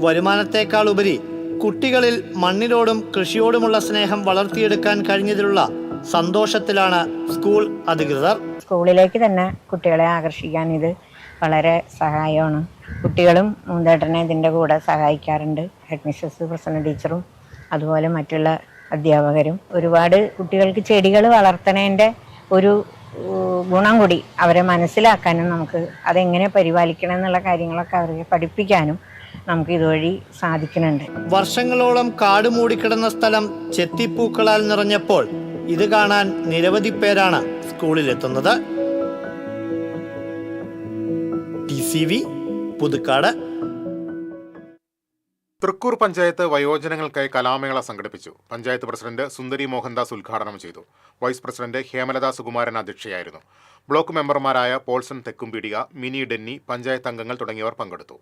വരുമാനത്തെക്കാൾ ഉപരി കുട്ടികളിൽ മണ്ണിനോടും കൃഷിയോടുമുള്ള സ്നേഹം വളർത്തിയെടുക്കാൻ കഴിഞ്ഞതിലുള്ള സന്തോഷത്തിലാണ് സ്കൂൾ അധികൃതർ. സ്കൂളിലേക്ക് തന്നെ കുട്ടികളെ ആകർഷിക്കാൻ ഇത് വളരെ സഹായമാണ്. കുട്ടികളും മൂന്തേട്ടനെ ഇതിൻ്റെ കൂടെ സഹായിക്കാറുണ്ട്. ഹെഡ് മിസ്സസ് പ്രസന്ന ടീച്ചറും അതുപോലെ മറ്റുള്ള അധ്യാപകരും. ഒരുപാട് കുട്ടികൾക്ക് ചെടികൾ വളർത്തുന്നതിൻ്റെ ഒരു ഗുണം കൂടി അവരെ മനസ്സിലാക്കാനും നമുക്ക് അതെങ്ങനെ പരിപാലിക്കണം എന്നുള്ള കാര്യങ്ങളൊക്കെ അവരെ പഠിപ്പിക്കാനും നമുക്ക് ഇതുവഴി സാധിക്കുന്നുണ്ട്. വർഷങ്ങളോളം കാട് മൂടിക്കിടന്ന സ്ഥലം ചെത്തിപ്പൂക്കളാൽ നിറഞ്ഞപ്പോൾ ഇത് കാണാൻ നിരവധി പേരാണ് സ്കൂളിലെത്തുന്നത്. TCV പുതുക്കാട്. തൃക്കൂർ പഞ്ചായത്ത് വയോജനങ്ങൾക്കായി കലാമേള സംഘടിപ്പിച്ചു. പഞ്ചായത്ത് പ്രസിഡന്റ് സുന്ദരി മോഹൻദാസ് ഉദ്ഘാടനം ചെയ്തു. വൈസ് പ്രസിഡന്റ് ഹേമലത സുകുമാരൻ അധ്യക്ഷയായിരുന്നു. ബ്ലോക്ക് മെമ്പർമാരായ പോൾസൺ തെക്കുംപീടിക, മിനി ഡെന്നി, പഞ്ചായത്ത് അംഗങ്ങൾ തുടങ്ങിയവർ പങ്കെടുത്തു.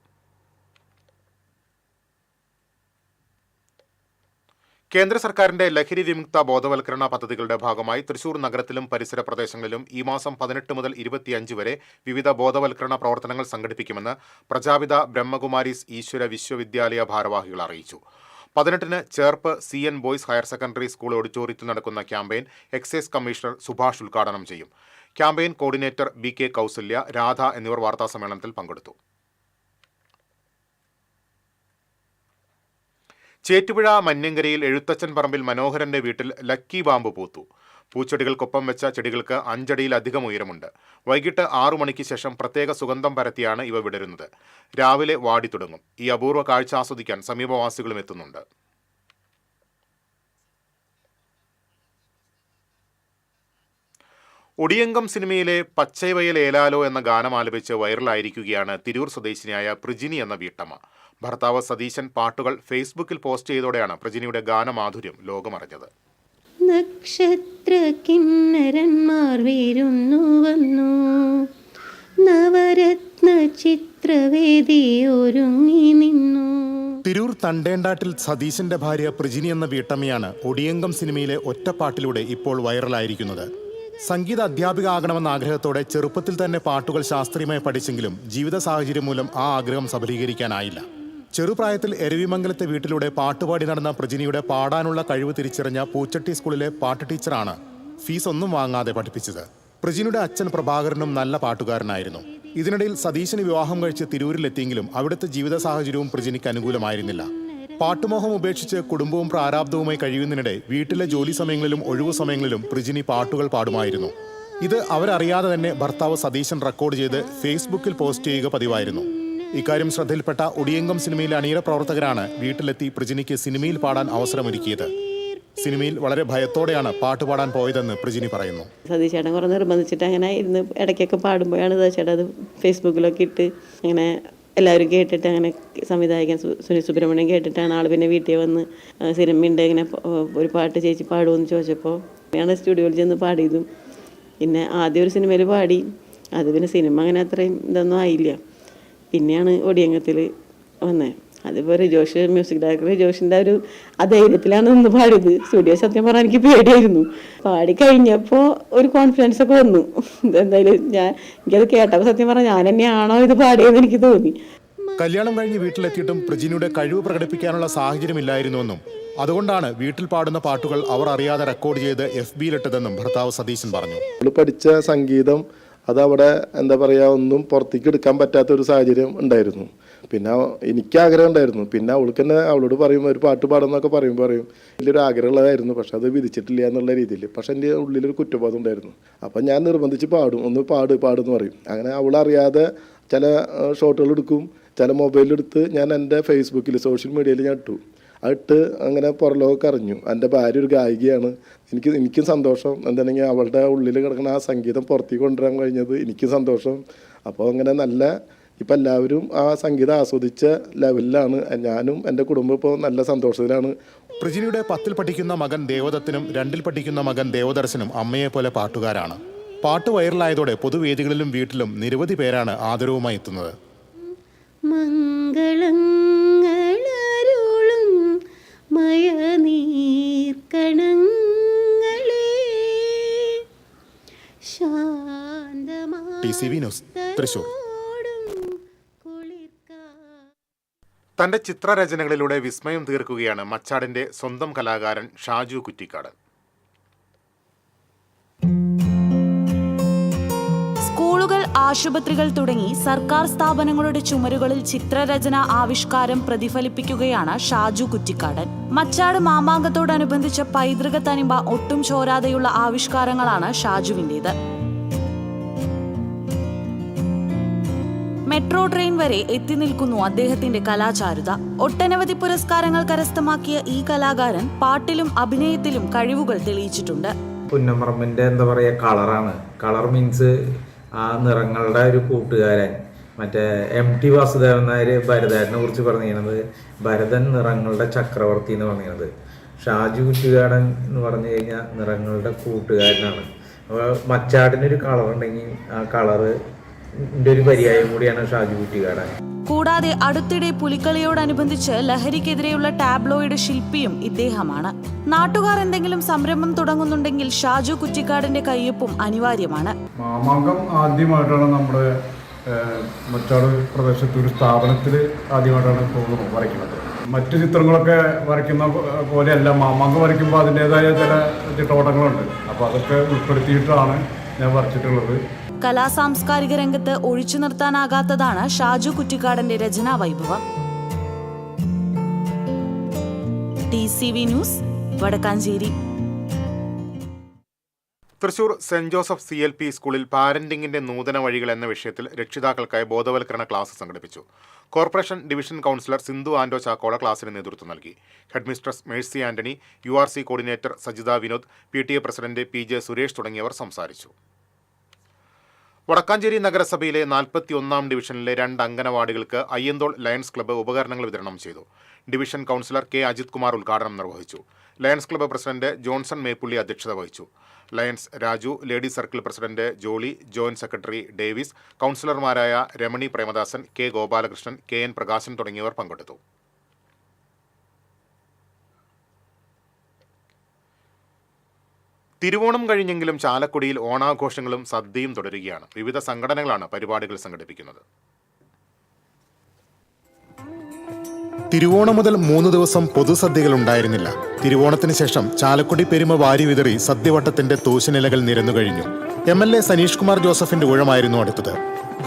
കേന്ദ്ര സർക്കാരിന്റെ ലഹരി വിമുക്ത ബോധവൽക്കരണ പദ്ധതികളുടെ ഭാഗമായി തൃശൂർ നഗരത്തിലും പരിസര പ്രദേശങ്ങളിലും ഈ മാസം 18 മുതൽ 25 വരെ വിവിധ ബോധവൽക്കരണ പ്രവർത്തനങ്ങൾ സംഘടിപ്പിക്കുമെന്ന് പ്രജാപിത ബ്രഹ്മകുമാരീസ് ഈശ്വര വിശ്വവിദ്യാലയ ഭാരവാഹികൾ അറിയിച്ചു. 18-ന് Cherpu CN boys higher secondary school ഓഡിറ്റോറിയത്തിൽ നടക്കുന്ന ക്യാമ്പയിൻ എക്സൈസ് കമ്മീഷണർ സുഭാഷ് ഉദ്ഘാടനം ചെയ്യും. Campaign coordinator BK Kousalya, Radha എന്നിവർ വാർത്താസമ്മേളനത്തിൽ പങ്കെടുത്തു. ചേറ്റുപുഴ മഞ്ഞങ്കരയിൽ എഴുത്തച്ഛൻ പറമ്പിൽ മനോഹരന്റെ വീട്ടിൽ ലക്കി ബാമ്പ് പൂത്തു. പൂച്ചെടികൾക്കൊപ്പം വെച്ച ചെടികൾക്ക് 5 അടിയിലധികം ഉയരമുണ്ട്. വൈകിട്ട് 6 മണിക്ക് ശേഷം പ്രത്യേക സുഗന്ധം പരത്തിയാണ് ഇവ വിടരുന്നത്. രാവിലെ വാടി തുടങ്ങും. ഈ അപൂർവ കാഴ്ച ആസ്വദിക്കാൻ സമീപവാസികളും എത്തുന്നുണ്ട്. ഒടിയങ്കം സിനിമയിലെ പച്ചൈവയൽ ഏലാലോ എന്ന ഗാനം ആലപിച്ച് വൈറലായിരിക്കുകയാണ് തിരൂർ സ്വദേശിനിയായ പ്രിജിനി എന്ന വീട്ടമ്മ. ഭർത്താവ് സതീശൻ പാട്ടുകൾ ഫേസ്ബുക്കിൽ പോസ്റ്റ് ചെയ്തോടെയാണ് പ്രജിനിയുടെ ഗാനമാധുര്യം ലോകമറിഞ്ഞത്. നക്ഷത്ര കിന്നരന്മാർ വീരുന്നു വന്നു, നവരത്ന ചിത്രവേദി ഒരുങ്ങി നിന്നു. തിരൂർ തണ്ടേണ്ടാട്ടിൽ സതീശന്റെ ഭാര്യ പ്രിജിനി എന്ന വീട്ടമ്മയാണ് ഒടിയങ്കം സിനിമയിലെ ഒറ്റപ്പാട്ടിലൂടെ ഇപ്പോൾ വൈറലായിരിക്കുന്നത്. സംഗീത അധ്യാപിക ആകണമെന്ന ആഗ്രഹത്തോടെ ചെറുപ്പത്തിൽ തന്നെ പാട്ടുകൾ ശാസ്ത്രീയമായി പഠിച്ചെങ്കിലും ജീവിത സാഹചര്യം മൂലം ആ ആഗ്രഹം സഫലീകരിക്കാനായില്ല. ചെറുപ്രായത്തിൽ എരവിമംഗലത്തെ വീട്ടിലൂടെ പാട്ടുപാടി നടന്ന പ്രജിനിയുടെ പാടാനുള്ള കഴിവ് തിരിച്ചറിഞ്ഞ പൂച്ചട്ടി സ്കൂളിലെ പാട്ട് ടീച്ചറാണ് ഫീസ് ഒന്നും വാങ്ങാതെ പഠിപ്പിച്ചത്. പ്രജിനിയുടെ അച്ഛൻ പ്രഭാകരനും നല്ല പാട്ടുകാരനായിരുന്നു. ഇതിനിടയിൽ സതീശന് വിവാഹം കഴിച്ച് തിരൂരിലെത്തിയെങ്കിലും അവിടുത്തെ ജീവിത സാഹചര്യവും പ്രജിനിക്ക് അനുകൂലമായിരുന്നില്ല. പാട്ടുമോഹം ഉപേക്ഷിച്ച് കുടുംബവും പ്രാരാബ്ദവുമായി കഴിയുന്നതിനിടെ വീട്ടിലെ ജോലി സമയങ്ങളിലും ഒഴിവു സമയങ്ങളിലും പ്രിജിനി പാട്ടുകൾ പാടുമായിരുന്നു. ഇത് അവരറിയാതെ തന്നെ ഭർത്താവ് സതീശൻ റെക്കോർഡ് ചെയ്ത് ഫേസ്ബുക്കിൽ പോസ്റ്റ് ചെയ്യുക പതിവായിരുന്നു. ഇക്കാര്യം ശ്രദ്ധയിൽപ്പെട്ട ഒടിയങ്കം സിനിമയിലെ അണിയറ പ്രവർത്തകരാണ് വീട്ടിലെത്തി പ്രിജിനിക്ക് സിനിമയിൽ പാടാൻ അവസരമൊരുക്കിയത്. സിനിമയിൽ വളരെ ഭയത്തോടെയാണ് പാട്ടുപാടാൻ പോയതെന്ന് പ്രിജിനി പറയുന്നു. സതീശേട്ടൻ കുറെ നിർബന്ധിച്ചിട്ട് അങ്ങനെ ഇരുന്ന് ഇടയ്ക്കൊക്കെ പാടുമ്പോഴാണ് സതീശേട്ടൻ അത് ഫേസ്ബുക്കിലൊക്കെ ഇട്ട് അങ്ങനെ എല്ലാവരും കേട്ടിട്ട്, അങ്ങനെ സംവിധായകൻ സുനിൽ സുബ്രഹ്മണ്യം കേട്ടിട്ടാണ് ആൾ പിന്നെ വീട്ടിൽ വന്ന് സിനിമയുണ്ട് ഇങ്ങനെ ഒരു പാട്ട് ചേച്ചി പാടുമെന്ന് ചോദിച്ചപ്പോൾ ഞാൻ സ്റ്റുഡിയോയിൽ ചെന്ന് പാടിയതും. പിന്നെ ആദ്യം ഒരു സിനിമയിൽ പാടി, അത് പിന്നെ സിനിമ അങ്ങനെ അത്രയും ഇതൊന്നും ആയില്ല. പിന്നെയാണ് ഒടിയങ്കത്തിൽ വന്നത്. അതിപ്പോൾ ജോഷ് മ്യൂസിക് ഡയറക്ടർ ജോഷിൻ്റെ ഒരു ധൈര്യത്തിലാണ് നിന്ന് പാടിയത്. സ്റ്റുഡിയോ സത്യം പറഞ്ഞാൽ എനിക്ക് പേടിയായിരുന്നു. പാടി കഴിഞ്ഞപ്പോൾ ഒരു കോൺഫിഡൻസ് ഒക്കെ വന്നു. എന്തായാലും എനിക്കത് കേട്ടപ്പോൾ സത്യം പറഞ്ഞാൽ ഞാൻ തന്നെയാണോ ഇത് പാടിയതെന്ന് എനിക്ക് തോന്നി. കല്യാണം കഴിഞ്ഞ് വീട്ടിലെത്തിയിട്ടും പ്രജിനിയുടെ കഴിവ് പ്രകടിപ്പിക്കാനുള്ള സാഹചര്യമില്ലായിരുന്നുവെന്നും അതുകൊണ്ടാണ് വീട്ടിൽ പാടുന്ന പാട്ടുകൾ അവർ അറിയാതെ റെക്കോർഡ് ചെയ്ത് FBയിലിട്ടതെന്നും ഭർത്താവ് സതീശൻ പറഞ്ഞു. പഠിച്ച സംഗീതം അതവിടെ എന്താ പറയുക, ഒന്നും പുറത്തേക്ക് എടുക്കാൻ പറ്റാത്തൊരു സാഹചര്യം ഉണ്ടായിരുന്നു. പിന്നെ എനിക്ക് ആഗ്രഹം ഉണ്ടായിരുന്നു. പിന്നെ അവൾക്ക് തന്നെ അവളോട് പറയും ഒരു പാട്ട് പാടുന്നൊക്കെ പറയും വലിയൊരു ആഗ്രഹമുള്ളതായിരുന്നു. പക്ഷെ അത് വിധിച്ചിട്ടില്ല എന്നുള്ള രീതിയിൽ. പക്ഷെ എൻ്റെ ഉള്ളിലൊരു കുറ്റബോധം ഉണ്ടായിരുന്നു. അപ്പം ഞാൻ നിർബന്ധിച്ച് പാടും, ഒന്ന് പാടുന്ന് പറയും. അങ്ങനെ അവളറിയാതെ ചില ഷോട്ടുകൾ എടുക്കും, ചില മൊബൈലെടുത്ത് ഞാൻ എൻ്റെ ഫേസ്ബുക്കിൽ സോഷ്യൽ മീഡിയയിൽ ഞാൻ ഇട്ടു. അതിട്ട് അങ്ങനെ പുറലോകമൊക്കെ അറിഞ്ഞു. എൻ്റെ ഭാര്യ ഒരു ഗായികയാണ്. എനിക്കും സന്തോഷം. എന്താണെങ്കിൽ അവളുടെ ഉള്ളിൽ കിടക്കുന്ന ആ സംഗീതം പുറത്തേക്ക് കൊണ്ടുവരാൻ കഴിഞ്ഞത് എനിക്കും സന്തോഷം. അപ്പോൾ അങ്ങനെ നല്ല ഇപ്പം എല്ലാവരും ആ സംഗീതം ആസ്വദിച്ച ലെവലിലാണ്. ഞാനും എൻ്റെ കുടുംബം ഇപ്പോൾ നല്ല സന്തോഷത്തിലാണ്. പ്രിജിനിയുടെ 10ൽ പഠിക്കുന്ന മകൻ ദേവദത്തിനും 2ൽ പഠിക്കുന്ന മകൻ ദേവദർശനും അമ്മയെപ്പോലെ പാട്ടുകാരാണ്. പാട്ട് വൈറലായതോടെ പൊതുവേദികളിലും വീട്ടിലും നിരവധി പേരാണ് ആദരവുമായി എത്തുന്നത്. TCV news, Thrissur. തന്റെ ചിത്രരചനകളിലൂടെ വിസ്മയം തീർക്കുകയാണ് മച്ചാടിന്റെ സ്വന്തം കലാകാരൻ ഷാജു കുറ്റിക്കാട്. സ്കൂളുകൾ, ആശുപത്രികൾ തുടങ്ങി സർക്കാർ സ്ഥാപനങ്ങളുടെ ചുമരുകളിൽ ചിത്രരചന ആവിഷ്കാരം പ്രതിഫലിപ്പിക്കുകയാണ് ഷാജു കുറ്റിക്കാടൻ. മച്ചാട് മാമാങ്കത്തോടനുബന്ധിച്ച പൈതൃക തനിമ ഒട്ടും ചോരാതെയുള്ള ആവിഷ്കാരങ്ങളാണ് ഷാജുവിൻ്റേത്. മെട്രോ ട്രെയിൻ വരെ എത്തി നിൽക്കുന്നു അദ്ദേഹത്തിന്റെ കലാചാരുത. ഒട്ടനവധി പുരസ്കാരങ്ങൾ കരസ്ഥമാക്കിയ ഈ കലാകാരൻ പാട്ടിലും അഭിനയത്തിലും കഴിവുകൾ തെളിയിച്ചിട്ടുണ്ട്. പുന്നമറമ്പിന്റെ എന്താ പറയുക കളറാണ്. കളർ മീൻസ് ആ നിറങ്ങളുടെ ഒരു കൂട്ടുകാരൻ. മറ്റേ MT വാസുദേവൻ നായർ ഭരതേട്ടനെ കുറിച്ച് പറഞ്ഞിരുന്നത് ഭരതൻ നിറങ്ങളുടെ ചക്രവർത്തി എന്ന് പറഞ്ഞത്. ഷാജു കുറ്റിക്കാടൻ എന്ന് പറഞ്ഞു കഴിഞ്ഞാൽ നിറങ്ങളുടെ കൂട്ടുകാരനാണ്. അപ്പോൾ മച്ചാടിനൊരു കളറുണ്ടെങ്കിൽ ആ കളറിൻ്റെ ഒരു പര്യായം കൂടിയാണ് ഷാജു കുറ്റിക്കാടൻ. കൂടാതെ അടുത്തിടെ പുലിക്കളിയോടനുബന്ധിച്ച് ലഹരിക്കെതിരെയുള്ള ടാബ്ലോയിഡ് ശില്പിയും ഇദ്ദേഹമാണ്. നാട്ടുകാർ എന്തെങ്കിലും സംരംഭം തുടങ്ങുന്നുണ്ടെങ്കിൽ ഷാജു കുറ്റിക്കാടിന്റെ കയ്യൊപ്പും അനിവാര്യമാണ്. മാമാങ്കം ആദ്യമായിട്ടാണ് നമ്മുടെ മച്ചാട് പ്രദേശത്ത് ഒരു സ്ഥാപനത്തിൽ ആദ്യമായിട്ടാണ് തോന്നുന്നു വരയ്ക്കുന്നത്. മറ്റു ചിത്രങ്ങളൊക്കെ വരയ്ക്കുന്ന പോലെയല്ല, മാമാങ്കം വരയ്ക്കുമ്പോൾ അതിൻ്റെതായ ചില ചിട്ടവട്ടങ്ങളുണ്ട്. അപ്പോൾ അതൊക്കെ ഉൾപ്പെടുത്തിയിട്ടാണ് ഞാൻ വരച്ചിട്ടുള്ളത്. കലാ സാംസ്കാരിക രംഗത്ത് ഒഴിച്ചു നിർത്താനാകാത്തതാണ് ഷാജു കുറ്റിക്കാടന്റെ രചനാ വൈഭവം. TCV news, Vadakkanchery. Thrissur saint Joseph CLP സ്കൂളിൽ പാരന്റിംഗിന്റെ നൂതന വഴികൾ എന്ന വിഷയത്തിൽ രക്ഷിതാക്കൾക്കായി ബോധവൽക്കരണ ക്ലാസ് സംഘടിപ്പിച്ചു. കോർപ്പറേഷൻ ഡിവിഷൻ കൗൺസിലർ സിന്ധു ആൻഡോ ചാക്കോള ക്ലാസിന് നേതൃത്വം നൽകി. Headmistress Mercy Antony, URC coordinator Sajitha Vinod, PTA president PJ Suresh തുടങ്ങിയവർ സംസാരിച്ചു. വടക്കാഞ്ചേരി നഗരസഭയിലെ 41ാം ഡിവിഷനിലെ 2 അംഗനവാടികൾക്ക് അയ്യന്തോൾ ലയൺസ് ക്ലബ്ബ് ഉപകരണങ്ങൾ വിതരണം ചെയ്തു. Division councillor K Ajith Kumar ഉദ്ഘാടനം നിർവഹിച്ചു. Lions club president Johnson Meppully അധ്യക്ഷത വഹിച്ചു. Lions Raju, ladies circle president Jolly, joint secretary Davis, കൗൺസിലർമാരായ രമണി പ്രേമദാസൻ, K ഗോപാലകൃഷ്ണൻ, KN പ്രകാശൻ തുടങ്ങിയവർ പങ്കെടുത്തു. തിരുവോണം കഴിഞ്ഞെങ്കിലും ചാലക്കുടിയിൽ ഓണാഘോഷങ്ങളും സദ്യയും തുടരുകയാണ്. വിവിധ സംഘടനകളാണ് പരിപാടികൾ സംഘടിപ്പിക്കുന്നത്. തിരുവോണം മുതൽ 3 ദിവസം പൊതുസദ്യകൾ ഉണ്ടായിരുന്നില്ല. തിരുവോണത്തിന് ശേഷം ചാലക്കുടി പെരുമ വാരി വിതറി സദ്യവട്ടത്തിന്റെ തൂശനിലകൾ നിരന്നു കഴിഞ്ഞു. MLA സനീഷ് കുമാർ ജോസഫിന്റെ ഊഴമായിരുന്നു അടുത്തത്.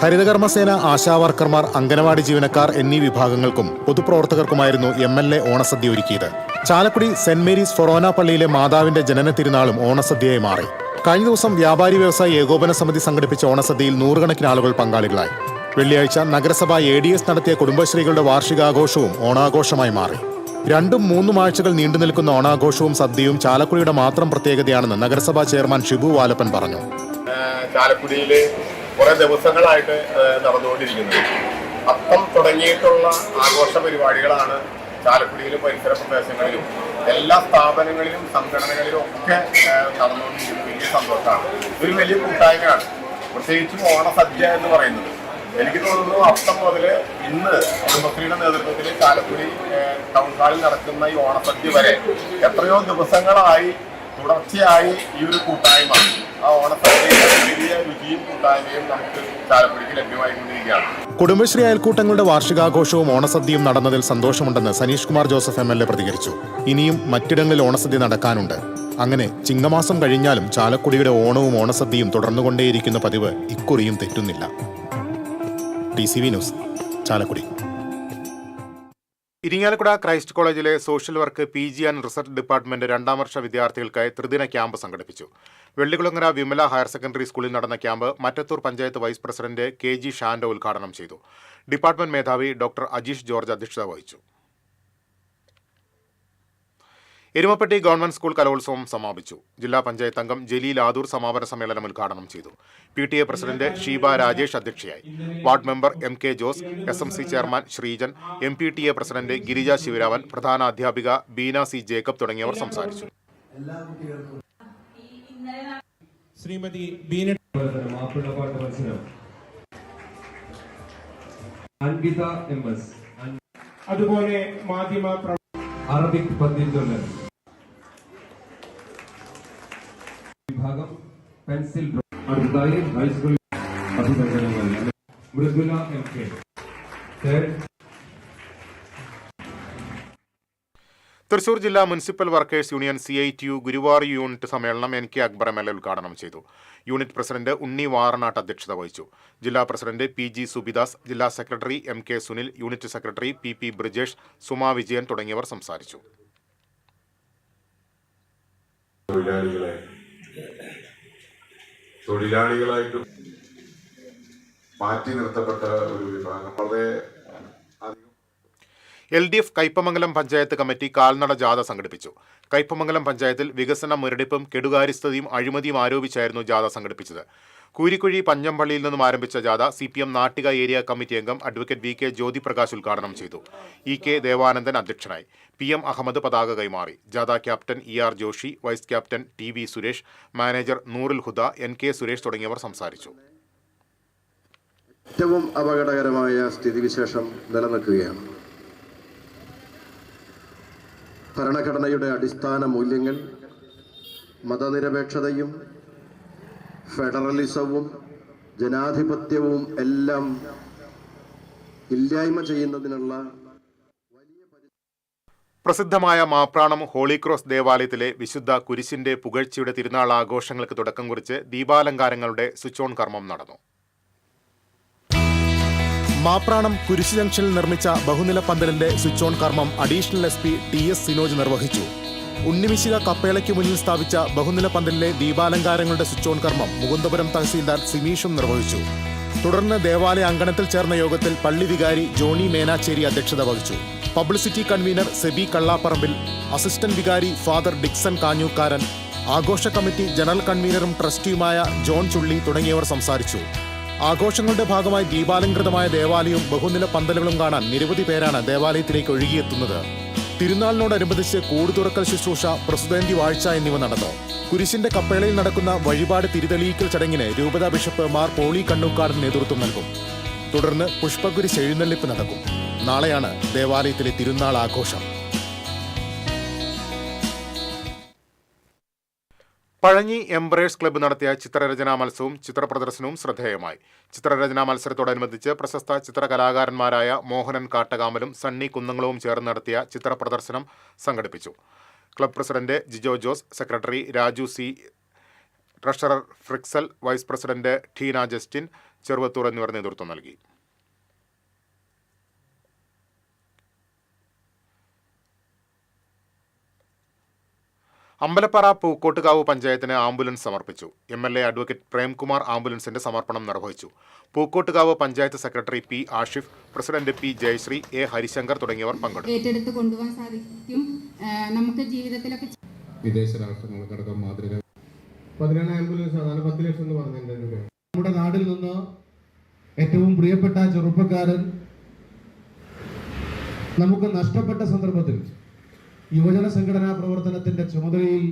ഹരിതകർമ്മസേന, ആശാവർക്കർമാർ, അംഗനവാടി ജീവനക്കാർ എന്നീ വിഭാഗങ്ങൾക്കും പൊതുപ്രവർത്തകർക്കുമായിരുന്നു MLA ഓണസദ്യ ഒരുക്കിയത്. ചാലക്കുടി സെന്റ് മേരീസ് ഫൊറോന പള്ളിയിലെ മാതാവിന്റെ ജനന തിരുനാളും ഓണസദ്യയായി മാറി. കഴിഞ്ഞ ദിവസം വ്യാപാരി വ്യവസായ ഏകോപന സമിതി സംഘടിപ്പിച്ച ഓണസദ്യയിൽ 100 കണക്കിന് ആളുകൾ പങ്കാളികളായി. വെള്ളിയാഴ്ച നഗരസഭ ADS നടത്തിയ കുടുംബശ്രീകളുടെ വാർഷികാഘോഷവും ഓണാഘോഷമായി മാറി. 2-3 ആഴ്ചകൾ നീണ്ടു നിൽക്കുന്ന ഓണാഘോഷവും സദ്യയും ചാലക്കുടിയുടെ മാത്രം പ്രത്യേകതയാണെന്ന് നഗരസഭാ ചെയർമാൻ ഷിബു വാലപ്പൻ പറഞ്ഞു. ചാലക്കുടിയിൽ കുറെ ദിവസങ്ങളായിട്ട് നടന്നുകൊണ്ടിരിക്കുന്നത് അത്തം തുടങ്ങിയിട്ടുള്ള ആഘോഷ പരിപാടികളാണ് ചാലക്കുടിയിലും പരിസര പ്രദേശങ്ങളിലും എല്ലാ സ്ഥാപനങ്ങളിലും സംഘടനകളിലും ഒക്കെ നടന്നുകൊണ്ടിരിക്കുന്നത്. വലിയ സന്തോഷമാണ്. ഇതൊരു വലിയ കൂട്ടായ്മയാണ്. പ്രത്യേകിച്ചും ഓണസദ്യ എന്ന് പറയുന്നത് എനിക്ക് തോന്നുന്നു അത്തം മുതൽ ഇന്ന് കുടുംബശ്രീയുടെ നേതൃത്വത്തിൽ ചാലക്കുടി ടൗൺ ഹാളിൽ നടക്കുന്ന ഈ ഓണസദ്യ വരെ എത്രയോ ദിവസങ്ങളായി തുടർച്ചയായി ഈ ഒരു കൂട്ടായ്മ, ആ ഓണസദ്യയുടെ വലിയ രുചിയും കൂട്ടായ്മയും നമുക്ക് ചാലക്കുടിക്ക് ലഭ്യമായിക്കൊണ്ടിരിക്കുകയാണ്. കുടുംബശ്രീ അയൽക്കൂട്ടങ്ങളുടെ വാർഷികാഘോഷവും ഓണസദ്യയും നടന്നതിൽ സന്തോഷമുണ്ടെന്ന് സനീഷ് കുമാർ ജോസഫ് MLA പ്രതികരിച്ചു. ഇനിയും മറ്റിടങ്ങളിൽ ഓണസദ്യ നടക്കാനുണ്ട്. അങ്ങനെ ചിങ്ങമാസം കഴിഞ്ഞാലും ചാലക്കുടിയുടെ ഓണവും ഓണസദ്യയും തുടർന്നുകൊണ്ടേയിരിക്കുന്ന പതിവ് ഇക്കുറിയും തെറ്റുന്നില്ല. TCV news, Chalakudy. Irinjalakuda Christ കോളേജിലെ social work PG and research department 2ാം വർഷ വിദ്യാർത്ഥികൾക്കായി ത്രിദിന ക്യാമ്പ് സംഘടിപ്പിച്ചു. വെള്ളികുളങ്ങര വിമല ഹയർ സെക്കൻഡറി സ്കൂളിൽ നടന്ന camp Mattathur panchayat vice president KG Shando ഉദ്ഘാടനം ചെയ്തു. ഡിപ്പാർട്ട്മെന്റ് മേധാവി ഡോക്ടർ അജീഷ് ജോർജ് അധ്യക്ഷത വഹിച്ചു. എരുമപ്പെട്ടി ഗവൺമെന്റ് സ്കൂൾ കലോത്സവം സമാപിച്ചു. ജില്ലാ പഞ്ചായത്ത് അംഗം ജലീൽ ആദൂർ സമാപന സമ്മേളനം ഉദ്ഘാടനം ചെയ്തു. PTA പ്രസിഡന്റ് ഷീബ രാജേഷ് അധ്യക്ഷയായി. Ward member MK Jose, SMC chairman Sreejan, MPTA president Girija Sivaraman, പ്രധാന അധ്യാപിക ബീന C ജേക്കബ് തുടങ്ങിയവർ സംസാരിച്ചു. ശ്രീമതി ബീന മാപ്പിളപ്പാട്ട് മത്സരം അൻകിത MS, അതുപോലെ മാധ്യമ അറബിക് പദ്യചൊല്ലൽ വിഭാഗം പെൻസിൽ. അടുത്തായി ഹൈസ്കൂൾ അഭിനന്ദനങ്ങൾ മൃദുല MK. തൃശൂർ ജില്ലാ municipal workers union CITU Guruvayur unit സമ്മേളനം NK അക്ബർ MLA ഉദ്ഘാടനം ചെയ്തു. യൂണിറ്റ് പ്രസിഡന്റ് ഉണ്ണി വാറനാട്ട് അധ്യക്ഷത വഹിച്ചു. ജില്ലാ പ്രസിഡന്റ് PG സുബിദാസ്, ജില്ലാ secretary MK Sunil, unit secretary PP Brijesh, Suma Vijayan തുടങ്ങിയവർ സംസാരിച്ചു. തൊഴിലാളികളായിട്ട് മാറ്റി നിർത്തപ്പെട്ട ഒരു വിഭാഗം വളരെ LDF കയ്പമംഗലം പഞ്ചായത്ത് കമ്മിറ്റി കാൽനട ജാഥ സംഘടിപ്പിച്ചു. കയ്പമംഗലം പഞ്ചായത്തിൽ വികസന മുരടിപ്പും കെടുകാര്യസ്ഥതയും അഴിമതിയും ആരോപിച്ചായിരുന്നു ജാഥ സംഘടിപ്പിച്ചത്. കൂരിക്കുഴി പഞ്ഞമ്പള്ളിയിൽ നിന്നും ആരംഭിച്ച ജാഥ CPM നാട്ടിക ഏരിയ കമ്മിറ്റി അംഗം അഡ്വക്കേറ്റ് VK ജ്യോതിപ്രകാശ് ഉദ്ഘാടനം ചെയ്തു. EK ദേവാനന്ദൻ അധ്യക്ഷനായി. PM അഹമ്മദ് പതാക കൈമാറി. ജാഥ captain ER Joshi, vice captain TV Suresh, manager Noorul Huda, NK Suresh തുടങ്ങിയവർ സംസാരിച്ചു. ഏറ്റവും അപകടകരമായ സ്ഥിതിവിശേഷം നിലനിൽക്കുകയാണ്. ഭരണഘടനയുടെ അടിസ്ഥാന മൂല്യങ്ങൾ മതനിരപേക്ഷതയും ഫെഡറലിസവും ജനാധിപത്യവും എല്ലാം ഇല്ലായ്മ ചെയ്യുന്നതിനുള്ള പ്രസിദ്ധമായ മാപ്രാണം ഹോളി ക്രോസ് ദേവാലയത്തിലെ വിശുദ്ധ കുരിശിന്റെ പുകഴ്ചയുടെ തിരുനാൾ ആഘോഷങ്ങൾക്ക് തുടക്കം കുറിച്ച് ദീപാലങ്കാരങ്ങളുടെ സ്വിച്ച് ഓൺ കർമ്മം നടന്നു. മാപ്രാണം കുരിശ് ജംഗ്ഷനിൽ നിർമ്മിച്ച ബഹുനില പന്തലിന്റെ സ്വിച്ച് ഓൺ കർമ്മം അഡീഷണൽ SP TS സിനോജ് നിർവഹിച്ചു. ഉണ്ണിമിശിക കപ്പേളയ്ക്ക് മുന്നിൽ സ്ഥാപിച്ച ബഹുനില പന്തലിലെ ദീപാലങ്കാരങ്ങളുടെ സ്വിച്ച് ഓൺ കർമ്മം മുകുന്ദപുരം തഹസീൽദാർ സിമീഷും നിർവഹിച്ചു. തുടർന്ന് ദേവാലയ അങ്കണത്തിൽ ചേർന്ന യോഗത്തിൽ പള്ളി വികാരി ജോണി മേനാച്ചേരി അധ്യക്ഷത വഹിച്ചു. Publicity convener SEBI Kallapparambil, assistant വികാരി ഫാദർ ഡിക്സൺ കാഞ്ഞൂക്കാരൻ, ആഘോഷ കമ്മിറ്റി ജനറൽ കൺവീനറും ട്രസ്റ്റിയുമായ ജോൺ ചുള്ളി തുടങ്ങിയവർ സംസാരിച്ചു. ആഘോഷങ്ങളുടെ ഭാഗമായി ദീപാലങ്കൃതമായ ദേവാലയവും ബഹുനില പന്തലുകളും കാണാൻ നിരവധി പേരാണ് ദേവാലയത്തിലേക്ക് ഒഴുകിയെത്തുന്നത്. തിരുനാളിനോടനുബന്ധിച്ച് കൂടുതുറക്കൽ ശുശ്രൂഷ, പ്രസുതേന്തി വാഴ്ച എന്നിവ നടന്നു. കുരിശിന്റെ കപ്പേളയിൽ നടക്കുന്ന വഴിപാട് തിരിതെളിയിക്കൽ ചടങ്ങിന് രൂപതാ ബിഷപ്പ് മാർ പോളി കണ്ണൂക്കാടൻ നേതൃത്വം നൽകും. തുടർന്ന് പുഷ്പകുരിശ് എഴുന്നള്ളിപ്പ് നടക്കും. നാളെയാണ് ദേവാലയത്തിലെ തിരുനാൾ ആഘോഷം. പഴഞ്ഞി എംബ്രേഴ്സ് ക്ലബ്ബ് നടത്തിയ ചിത്രരചനാ മത്സരവും ചിത്രപ്രദർശനവും ശ്രദ്ധേയമായി. ചിത്രരചനാ മത്സരത്തോടനുബന്ധിച്ച് പ്രശസ്ത ചിത്രകലാകാരന്മാരായ മോഹനൻ കാട്ടകാമലും സണ്ണി കുന്നംകുളവും ചേർന്ന് നടത്തിയ ചിത്രപ്രദർശനം സംഘടിപ്പിച്ചു. Club president Jijo Jose, secretary Raju C, treasurer Frixal, vice president Tina Justin Cheruvathur എന്നിവർ നേതൃത്വം നൽകി. അമ്പലപ്പാറ പൂക്കോട്ടുകാവ് പഞ്ചായത്തിന് ആംബുലൻസ് സമർപ്പിച്ചു. MLA അഡ്വക്കേറ്റ് പ്രേംകുമാർ ആംബുലൻസിന്റെ സമർപ്പണം നിർവഹിച്ചു. Pookkottukavu panchayat secretary P Ashif, president P Jayasree, A Harishankar തുടങ്ങിയവർ പങ്കെടുത്തു. ഏറ്റെടുത്ത് കൊണ്ടുപോകാൻ സാധിക്കും. നമുക്ക് ജീവിതത്തിലൊക്കെ വിദേശ രാഷ്ട്രങ്ങൾക്കടക്കം മാതൃക 11 ആംബുലൻസ് ആണ് 10 ലക്ഷം എന്ന് പറഞ്ഞിട്ടുണ്ട്. നമ്മുടെ നാട്ടിൽ നിന്ന് ഏറ്റവും പ്രിയപ്പെട്ട ചെറുപ്പക്കാരൻ നമുക്ക് നഷ്ടപ്പെട്ട സന്ദർഭത്തിൽ യുവജന സംഘടനാ പ്രവർത്തനത്തിന്റെ ചുമതലയിൽ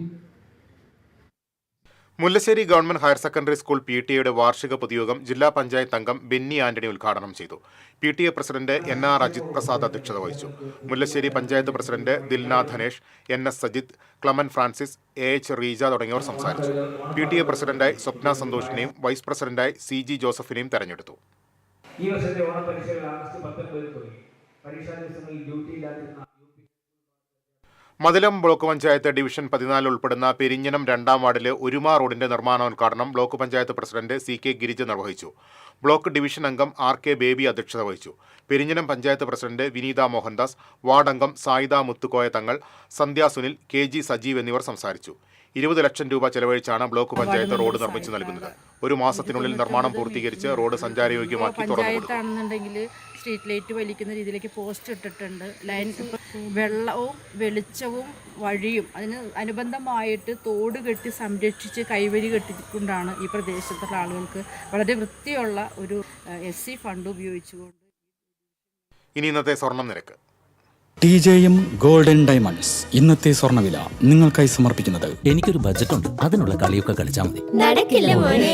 Mullassery government higher secondary school PTA വാർഷിക പൊതുയോഗം ജില്ലാ പഞ്ചായത്ത് അംഗം ബെന്നി ആന്റണി ഉദ്ഘാടനം ചെയ്തു. PTA president NR Ajith Prasad അധ്യക്ഷത വഹിച്ചു. Mullassery panchayat president Dilna Dhanesh, NS Sajith, Clement Francis, AH Reeja തുടങ്ങിയവർ സംസാരിച്ചു. PTA പ്രസിഡന്റായി സ്വപ്ന സന്തോഷിനെയും വൈസ് പ്രസിഡന്റായി CG ജോസഫിനെയും തെരഞ്ഞെടുത്തു. ഈ വർഷത്തെ ഓണപരീക്ഷകൾ ആഗസ്റ്റ് 19 തുടങ്ങി. പരീക്ഷാ ദിവസങ്ങളിൽ ഡ്യൂട്ടിയില്ലാതിരുന്ന മതിലം ബ്ലോക്ക് പഞ്ചായത്ത് ഡിവിഷൻ 14 ഉൾപ്പെടുന്ന പെരിഞ്ഞനം 2ാം വാർഡിലെ ഒരുമ റോഡിന്റെ നിർമ്മാണോദ്ഘാടനം block panchayat president CK Girija നിർവഹിച്ചു. ബ്ലോക്ക് ഡിവിഷൻ അംഗം RK ബേബി അധ്യക്ഷത വഹിച്ചു. പെരിഞ്ഞനം പഞ്ചായത്ത് പ്രസിഡന്റ് വിനീത മോഹൻദാസ്, വാർഡ് അംഗം സായിദ മുത്തുക്കോയ തങ്ങൾ, സന്ധ്യ സുനിൽ, KG സജീവ് എന്നിവർ സംസാരിച്ചു. 20 ലക്ഷം രൂപ ചെലവഴിച്ചാണ് ബ്ലോക്ക് പഞ്ചായത്ത് റോഡ് നിർമ്മിച്ചു നൽകുന്നത്. ഒരു മാസത്തിനുള്ളിൽ നിർമ്മാണം പൂർത്തീകരിച്ച് റോഡ് സഞ്ചാരയോഗ്യമാക്കി തുറന്നു. സ്ട്രീറ്റ് ലൈറ്റ് വലിക്കുന്ന രീതിയിലേക്ക് പോസ്റ്റ് ഇട്ടിട്ടുണ്ട്. ലൈൻ വെള്ളവും വെളിച്ചവും വഴിയും അതിന് അനുബന്ധമായിട്ട് തോട് കെട്ടി സംരക്ഷിച്ച് കൈവരി കെട്ടിക്കൊണ്ടാണ് ഈ പ്രദേശത്തുള്ള ആളുകൾക്ക് വളരെ വൃത്തിയുള്ള ഒരു SC ഫണ്ട് ഉപയോഗിച്ചുകൊണ്ട്. ഇനി ഇന്നത്തെ സ്വർണം നിരക്ക്. TJM ഗോൾഡൻ ഡയമണ്ട്സ് ഇന്നത്തെ സ്വർണ്ണവില നിങ്ങൾക്കായി സമർപ്പിക്കുന്നത്. എനിക്കൊരു ബജറ്റ് ഉണ്ട്, അതിനുള്ള കളിയൊക്കെ കളിച്ചാൽ മതി. നടക്കില്ല മോനെ.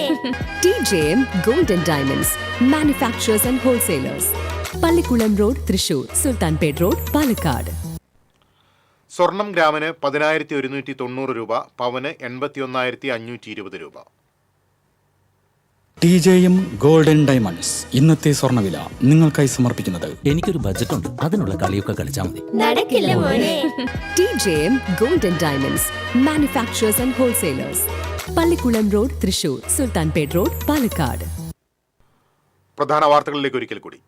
TJM golden diamonds manufacturers and wholesalers, Pallikkulam road, Thrissur, Sultanpet road, Palakkad. സ്വർണം ഗ്രാമിന് 10,190 രൂപ, പവന് 81,520 രൂപ. TJM ഗോൾഡൻ ഡയമണ്ട്സ് ഇന്നത്തെ സ്വർണ്ണവില നിങ്ങൾക്കായി സമർപ്പിക്കുന്നത്. എനിക്കൊരു ബജറ്റ് ഉണ്ട്, അതിനുള്ള കളിയൊക്കെ കളിച്ചാൽ മതി. നടക്കില്ല മോനെ. TJM golden diamonds manufacturers and wholesalers, Pallikkulam road, Thrissur, Sultanpet road, Palakkad. പ്രധാന വാർത്തകളിലേക്ക് ഒരിക്കൽ കൂടി.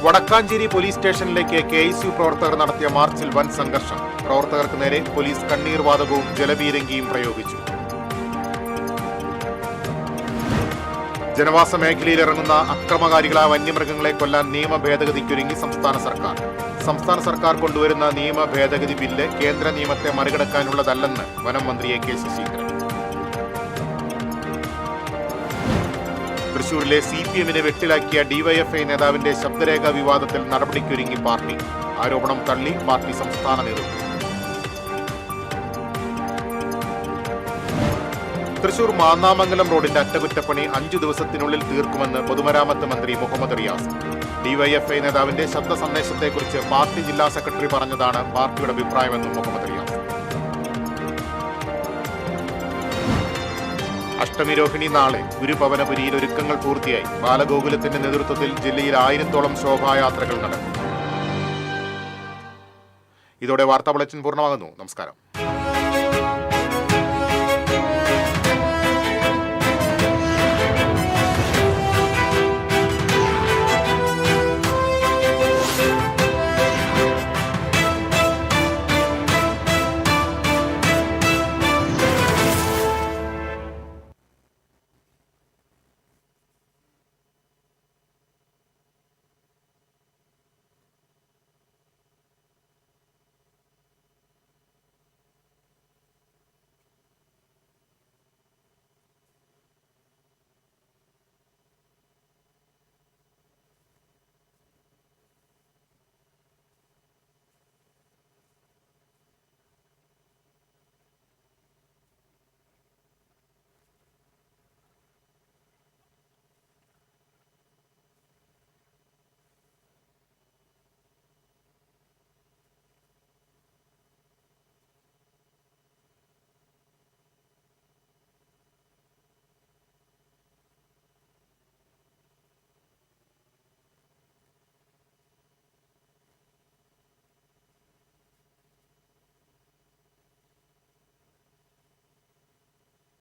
വടക്കാഞ്ചേരി പോലീസ് സ്റ്റേഷനിലേക്ക് KSU പ്രവർത്തകർ നടത്തിയ മാർച്ചിൽ വൻ സംഘർഷം. പ്രവർത്തകർക്ക് നേരെ പോലീസ് കണ്ണീർ വാതകവും ജലപീരങ്കിയും പ്രയോഗിച്ചു. ജനവാസ മേഖലയിൽ ഇറങ്ങുന്ന അക്രമകാരികളായ വന്യമൃഗങ്ങളെ കൊല്ലാൻ നിയമ ഭേദഗതിക്കൊരുങ്ങി സംസ്ഥാന സർക്കാർ. സംസ്ഥാന സർക്കാർ കൊണ്ടുവരുന്ന നിയമ ഭേദഗതി ബില്ല് കേന്ദ്ര നിയമത്തെ മറികടക്കാനുള്ളതല്ലെന്ന് വനം മന്ത്രി AK ശശീന്ദ്രൻ. തൃശൂരിലെ CPM-നെ വെട്ടിലാക്കിയ DYFI നേതാവിന്റെ ശബ്ദരേഖ വിവാദത്തിൽ നടപടിക്കൊരുങ്ങി പാർട്ടി. ആരോപണം തള്ളി പാർട്ടി സംസ്ഥാന നേതൃത്വം. തൃശൂർ മാന്നാമംഗലം റോഡിന്റെ അറ്റകുറ്റപ്പണി 5 ദിവസത്തിനുള്ളിൽ തീർക്കുമെന്ന് പൊതുമരാമത്ത് മന്ത്രി മുഹമ്മദ് റിയാസ്. DYFI നേതാവിന്റെ ശബ്ദ സന്ദേശത്തെക്കുറിച്ച് പാർട്ടി ജില്ലാ സെക്രട്ടറി പറഞ്ഞതാണ് പാർട്ടിയുടെ അഭിപ്രായമെന്നും മുഹമ്മദ് റിയാസ്. അഷ്ടമിരോഹിണി നാളെ ഗുരുഭവനപുരിയിൽ ഒരുക്കങ്ങൾ പൂർത്തിയായി. ബാലഗോകുലത്തിന്റെ നേതൃത്വത്തിൽ ജില്ലയിൽ 1000-ഓളം ശോഭായാത്രകൾ നടക്കും. ഇതോടെ വാർത്താ ബുള്ളറ്റിൻ പൂർണ്ണമാകുന്നു. നമസ്കാരം.